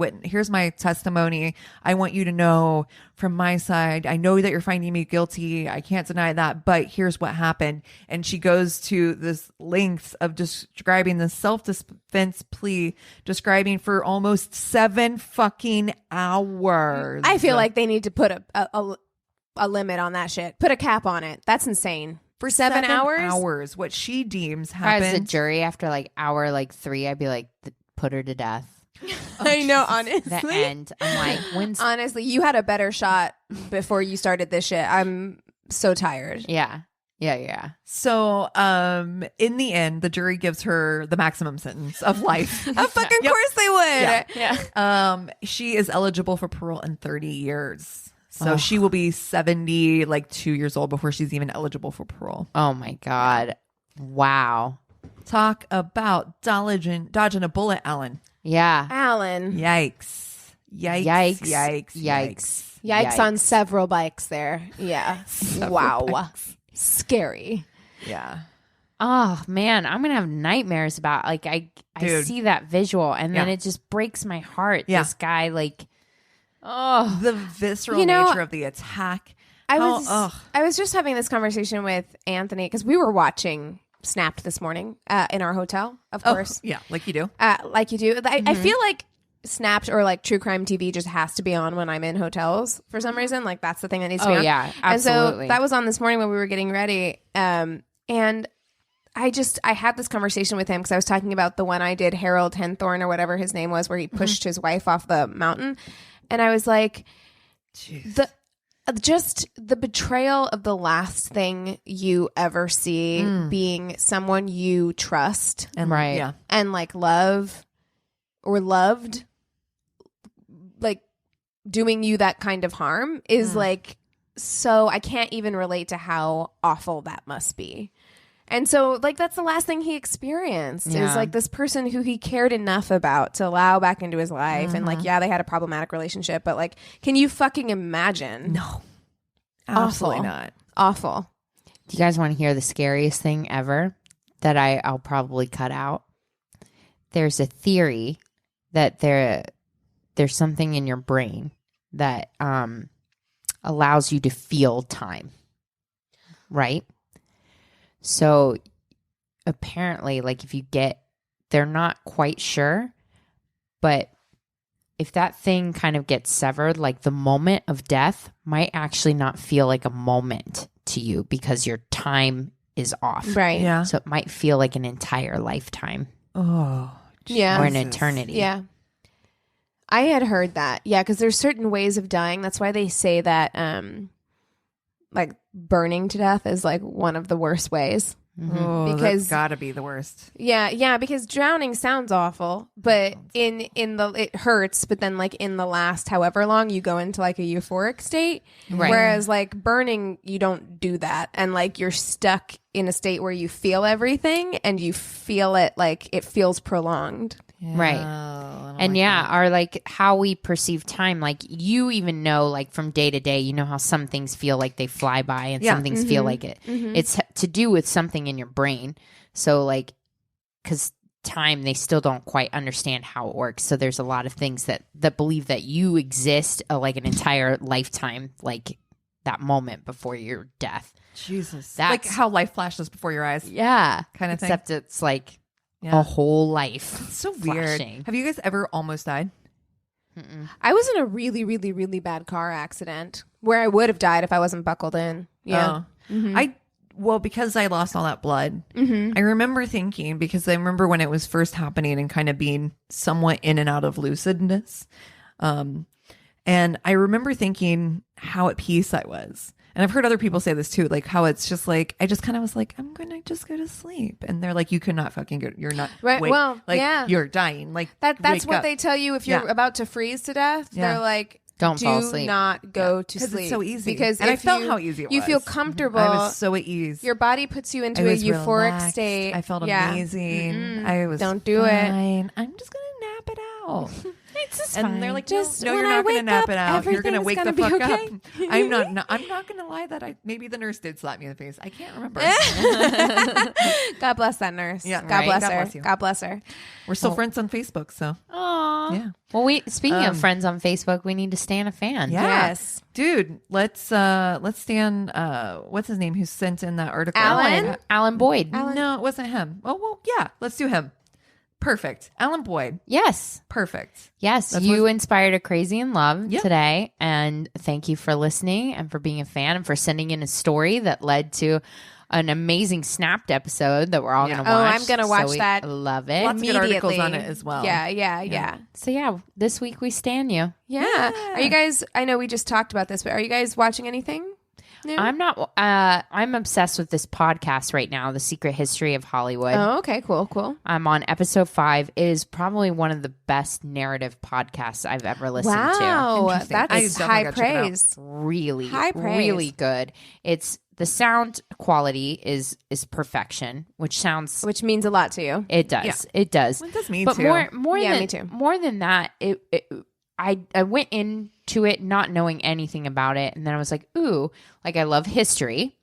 testimony. I want you to know from my side. I know that you're finding me guilty. I can't deny that, but here's what happened. And she goes to this length of describing the self-defense plea, describing for almost 7 fucking hours. I feel like they need to put a limit on that shit. Put a cap on it. That's insane. For 7 hours? What she deems If I was happened. a jury after like hour like 3, I'd be like, put her to death. I know, The honestly. end. I'm like, when's Honestly, you had a better shot before you started this shit. I'm so tired. yeah. So, in the end, the jury gives her the maximum sentence of life. Of fucking course they would. Yeah. She is eligible for parole in 30 years. So she will be 70, like 2 years old before she's even eligible for parole. Oh my God. Wow. Talk about dodging a bullet, Alan. Yeah. Alan. Yikes. Yikes on several bikes there. Yeah. Wow. Scary. Yeah. Oh man, I'm gonna have nightmares about like I Dude. see that visual and then Yeah. it just breaks my heart. Yeah. This guy like oh The visceral You know, nature of the attack. I was just having this conversation with Anthony because we were watching Snapped this morning in our hotel, of course. Yeah, like you do. Like you do. I feel like Snapped or like true crime TV just has to be on when I'm in hotels for some reason. Like that's the thing that needs to be on. yeah, And so absolutely. that was on this morning when we were getting ready. And I had this conversation with him because I was talking about the one I did, Harold Henthorne or whatever his name was, where he pushed his wife off the mountain. And I was like, the betrayal of the last thing you ever see being someone you trust And Right. Yeah. and like love or loved, like doing you that kind of harm is like, so I can't even relate to how awful that must be. And so like that's the last thing he experienced is Yeah. like this person who he cared enough about to allow back into his life. And like, yeah, they had a problematic relationship, but like, can you fucking imagine? No. Absolutely Awful. not. Awful. Do you guys want to hear the scariest thing ever that I'll probably cut out? There's a theory that there's something in your brain that allows you to feel time, right? So apparently, like if you they're not quite sure, but if that thing kind of gets severed, like the moment of death might actually not feel like a moment to you because your time is off. Right. Yeah. So it might feel like an entire lifetime Oh. Yeah. or an Jesus. eternity. Yeah. I had heard that. Yeah, because there's certain ways of dying. That's why they say that like burning to death is like one of the worst ways. Oh, Because- that's gotta be the worst. Yeah, because drowning sounds awful, but in the it hurts, but then like in the last however long you go into like a euphoric state. Right. Whereas like burning, you don't do that. And like you're stuck in a state where you feel everything and you feel it like it feels prolonged. Right. And our like how we perceive time, like you even know like from day to day, you know how some things feel like they fly by and Yeah. some things feel like it. It's to do with something in your brain. So like, because time, they still don't quite understand how it works. So there's a lot of things that believe that you exist like an entire lifetime, like that moment before your death. Jesus. That's- like how life flashes before your eyes. Yeah. Kind of thing. Except it's like Yeah. a whole life. It's so weird. flashing. Have you guys ever almost died? I was in a really, really, really bad car accident where I would have died if I wasn't buckled in. Yeah. Oh. Because I lost all that blood, I remember thinking, because I remember when it was first happening and kind of being somewhat in and out of lucidness. And I remember thinking how at peace I was. And I've heard other people say this too, like how it's just like, I just kind of was like, I'm going to just go to sleep. And they're like, you could not fucking go, you're not, Right, wait, well, like yeah. you're dying. Like That's wake what up. they tell you if you're Yeah. about to freeze to death. Yeah. They're like, Don't do fall asleep. not go to 'Cause it's sleep. so easy. Because And I if felt you- how easy it you feel was. comfortable. I was so at ease. Your body puts you into I a was euphoric relaxed. state. I felt Yeah. amazing. Mm-mm. I was Don't do it. fine. I'm just gonna nap it out. It's just And fine. they're like, Just no, when you're I not going to wake nap up, it out. You're going to everything's wake the gonna fuck be up. I'm not going to lie that maybe the nurse did slap me in the face. I can't remember. God bless that nurse. Yeah, God right. bless God her. bless you. God bless her. We're still friends on Facebook, so Aw. yeah. Well, speaking of friends on Facebook, we need to stand a fan. Yeah. Yes. Dude, let's stand what's his name who sent in that article? Alan? Alan Boyd. No, it wasn't him. Oh, well, yeah, let's do him. Perfect. Alan Boyd. Yes. Perfect. Yes. That's you what- inspired a Crazy in Love Yep. today. And thank you for listening and for being a fan and for sending in a story that led to an amazing Snapped episode that we're all going to Oh, watch. I'm gonna watch we that. Love it. Lots of good articles Immediately. on it as well. Yeah. So, yeah, this week we stand you. Yeah. Are you guys, I know we just talked about this, but are you guys watching anything new? I'm not, I'm obsessed with this podcast right now, The Secret History of Hollywood. Oh, okay. Cool. I'm on episode 5. It is probably one of the best narrative podcasts I've ever listened to. Wow. Interesting. I That's definitely high gotta check it out. praise. Really, High praise. really good. It's the sound quality is perfection, which sounds Which means a lot to you. it does. Yeah. It does. Well, it does me but too. more Yeah, than me too. more than that, I went into it not knowing anything about it, and then I was like, ooh, like I love history.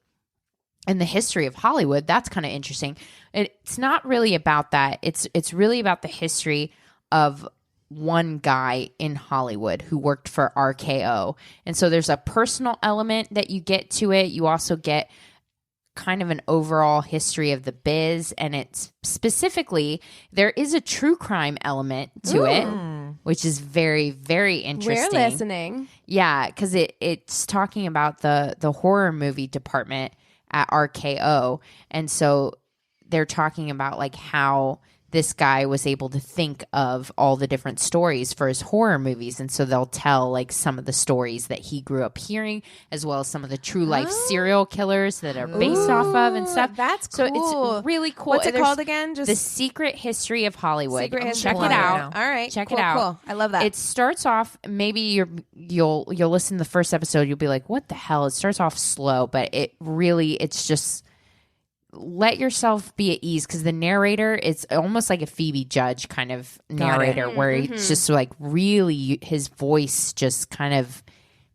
And the history of Hollywood, that's kind of interesting. It's not really about that. It's really about the history of one guy in Hollywood who worked for RKO. And so there's a personal element that you get to it. You also get kind of an overall history of the biz. And it's specifically, there is a true crime element to it, which is very, very interesting. We're listening. Yeah, because it's talking about the horror movie department at RKO. And so they're talking about like how this guy was able to think of all the different stories for his horror movies. And so they'll tell like some of the stories that he grew up hearing, as well as some of the true life serial killers that are based off of and stuff. That's So cool. it's really cool. What's it There's called again? Just The Secret History of Hollywood. Secret History Check of it Hollywood. out. All right. Check cool, it out. Cool. I love that. It starts off, maybe you'll listen to the first episode, you'll be like, what the hell? It starts off slow, but it's just let yourself be at ease, because the narrator is almost like a Phoebe Judge kind of narrator where it's just like really his voice just kind of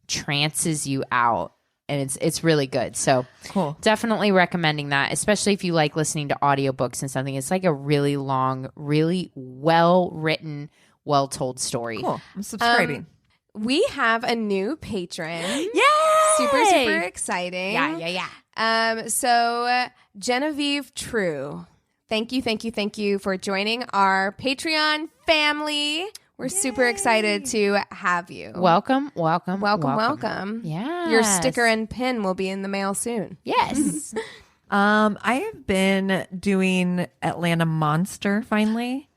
trances you out, and it's really good. So Cool. definitely recommending that, especially if you like listening to audiobooks and something. It's like a really long, really well written, well told story. Cool. I'm subscribing. we have a new patron. Yay! Super exciting. Yeah. So Genevieve True, thank you for joining our Patreon family. We're super excited to have you. Welcome. Welcome. Your sticker and pin will be in the mail soon. Yes. I have been doing Atlanta Monster finally.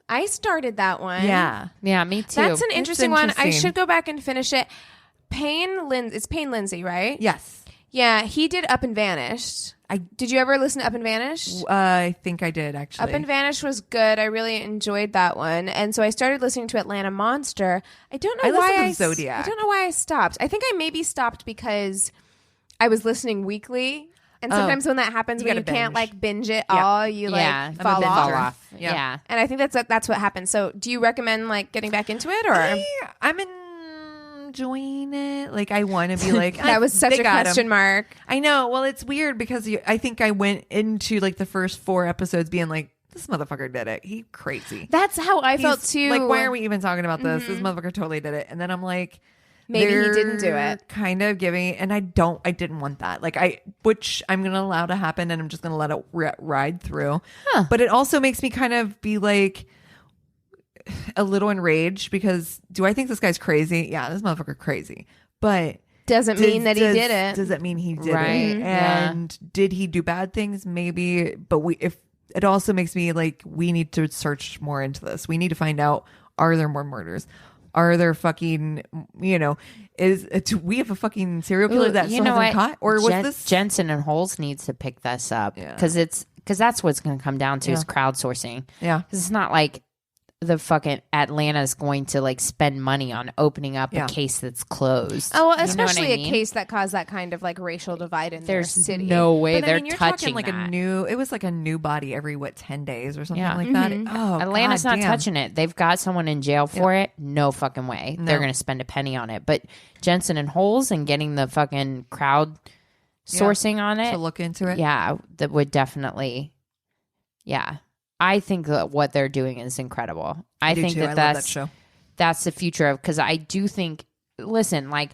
I started that one. Yeah. Yeah, me too. That's an interesting one. I interesting. should go back and finish it. It's Payne Lindsay, right? Yes. Yeah, he did Up and Vanished. Did you ever listen to Up and Vanished? I think I did actually. Up and Vanished was good. I really enjoyed that one, and so I started listening to Atlanta Monster. I don't know I why listened to I Zodiac. I don't know why I stopped. I think I maybe stopped because I was listening weekly, and sometimes when that happens, You when you gotta can't binge. like binge it Yeah. all, you yeah, like fall binger. off. Yeah. And I think that's what happened. So, do you recommend like getting back into it, or I'm enjoying it. Like I want to be like that was such they a got 'em. question mark? I know. Well, it's weird because I think I went into like the first 4 episodes being like, this motherfucker did it. He crazy. That's how I felt He's- too. Like, why are we even talking about this? This motherfucker totally did it. And then I'm like, Maybe he they're didn't do it. Kind of giving, and I didn't want that. Like which I'm going to allow to happen, and I'm just going to let it ride through. Huh. But it also makes me kind of be like a little enraged because do I think this guy's crazy? Yeah, this motherfucker crazy. But Doesn't mean that he did it. Does that mean he did Right. it? Yeah. And did he do bad things? Maybe. But if it also makes me like, we need to search more into this. We need to find out, are there more murders? Are there fucking, do we have a fucking serial killer that still hasn't caught? Or was this? Jensen and Holes needs to pick this up Yeah. because that's what's going to come down to is crowdsourcing. Yeah. Because it's not like the fucking Atlanta's going to like spend money on opening up Yeah. a case that's closed. Oh, well, You know what especially I a mean? case that caused that kind of like racial divide in their There's city. no way But they're I mean, you're touching talking like that. it was like a new body every 10 days or something Yeah. like that. Mhm. Oh, Atlanta's not goddamn. touching it. They've got someone in jail for it. No fucking way. No. They're going to spend a penny on it. But Jensen and Holes and getting the fucking crowd sourcing on it. to look into it. Yeah, that would definitely. Yeah. I think that what they're doing is incredible. I do think too. that I love that's that show. that's the future of, because I do think, listen, like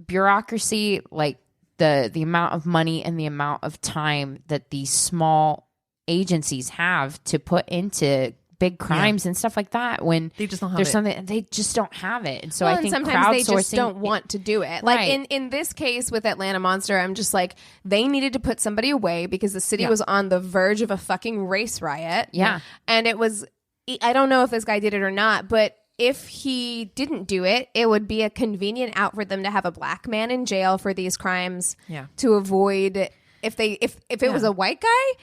bureaucracy, like the amount of money and the amount of time that these small agencies have to put into big crimes and stuff like that, when They just don't have there's it. something, they just don't have it. And so Well, I think and sometimes they just crowdsourcing- don't want to do it. Like Right. in this case with Atlanta Monster, I'm just like, they needed to put somebody away because the city was on the verge of a fucking race riot. Yeah. And it was, I don't know if this guy did it or not, but if he didn't do it, it would be a convenient out for them to have a black man in jail for these crimes. Yeah. To avoid if it was a white guy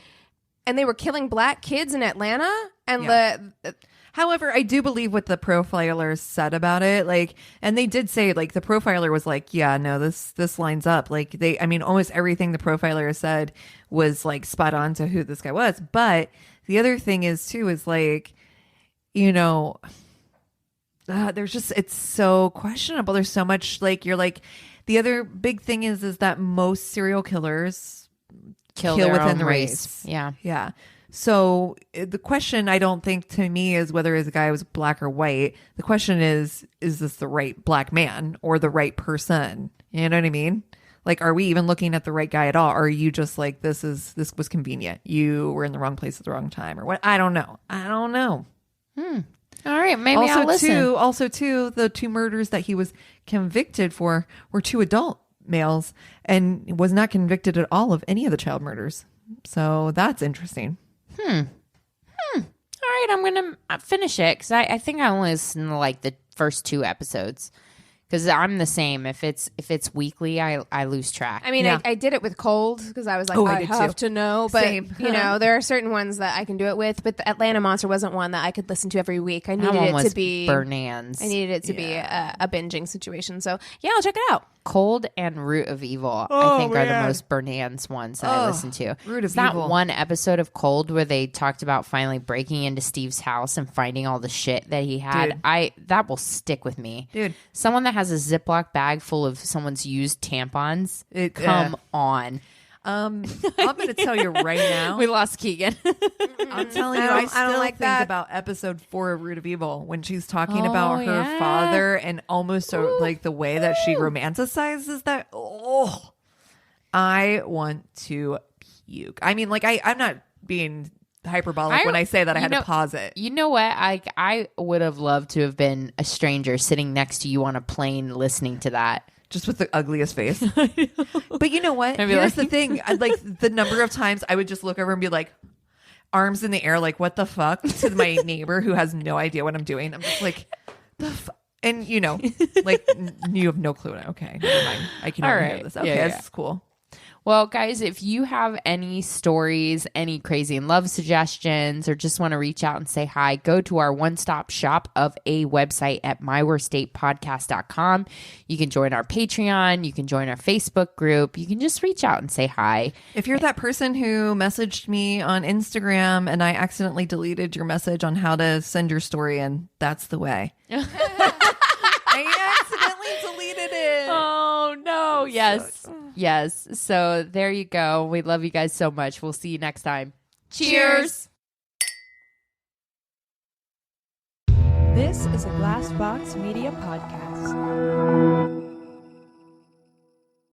and they were killing black kids in Atlanta and the However, I do believe what the profilers said about it. Like, and they did say, like, the profiler was like, yeah, no, this lines up. Like, I mean, almost everything the profiler said was like spot on to who this guy was. But the other thing is too, is like, you know, there's just, it's so questionable. There's so much, like, you're like, the other big thing is that most serial killers kill kill their within own the race. race. Yeah. Yeah. So the question, I don't think, to me, is whether the guy was black or white. The question is this the right black man or the right person? You know what I mean? Like, are we even looking at the right guy at all? Or are you just like, this was convenient, you were in the wrong place at the wrong time, or what? I don't know. All right, maybe I'll listen. Also, the two murders that he was convicted for were two adult males and was not convicted at all of any of the child murders. So that's interesting. All right, I'm gonna finish it because I think I only listened to like the first 2 episodes, because I'm the same. If it's weekly, I lose track. I mean, Yeah. I did it with Cold because I was like, Oh, I I did have too. to know. But, Same. you know, there are certain ones that I can do it with. But the Atlanta Monster wasn't one that I could listen to every week. I that needed one it was to be Bernan's. I needed it to be a binging situation. So, yeah, I'll check it out. Cold and Root of Evil, I think, are the most Bernan's ones that I listen to. Root of Is that Evil. one episode of Cold where they talked about finally breaking into Steve's house and finding all the shit that he had? Dude. That will stick with me. Dude. Someone that has a Ziploc bag full of someone's used tampons. Come on. I'm going to tell you right now. We lost Keegan. I'm telling you, I I don't still like think that. about episode 4 of Root of Evil when she's talking Oh, about her yeah. father and almost like the way that she romanticizes that. Oh, I want to puke. I mean, like I'm not being hyperbolic when I say that I had to pause it. You know what? I would have loved to have been a stranger sitting next to you on a plane listening to that. Just with the ugliest face. But you know what? I'd be Here's like- the thing. Like the number of times I would just look over and be like, arms in the air, like, what the fuck, to my neighbor who has no idea what I'm doing. I'm just like, and you know, like you have no clue. Okay, never mind. I can All never right. hear this. Yeah, Okay, yeah. this is cool. Well, guys, if you have any stories, any crazy in love suggestions, or just want to reach out and say hi, go to our one-stop shop of a website at myworstdatepodcast.com. You can join our Patreon. You can join our Facebook group. You can just reach out and say hi. If you're that person who messaged me on Instagram and I accidentally deleted your message on how to send your story in, that's the way. I accidentally deleted it. Oh, no. Yes. Yes. So there you go. We love you guys so much. We'll see you next time. Cheers. This is a Glass Box Media Podcast.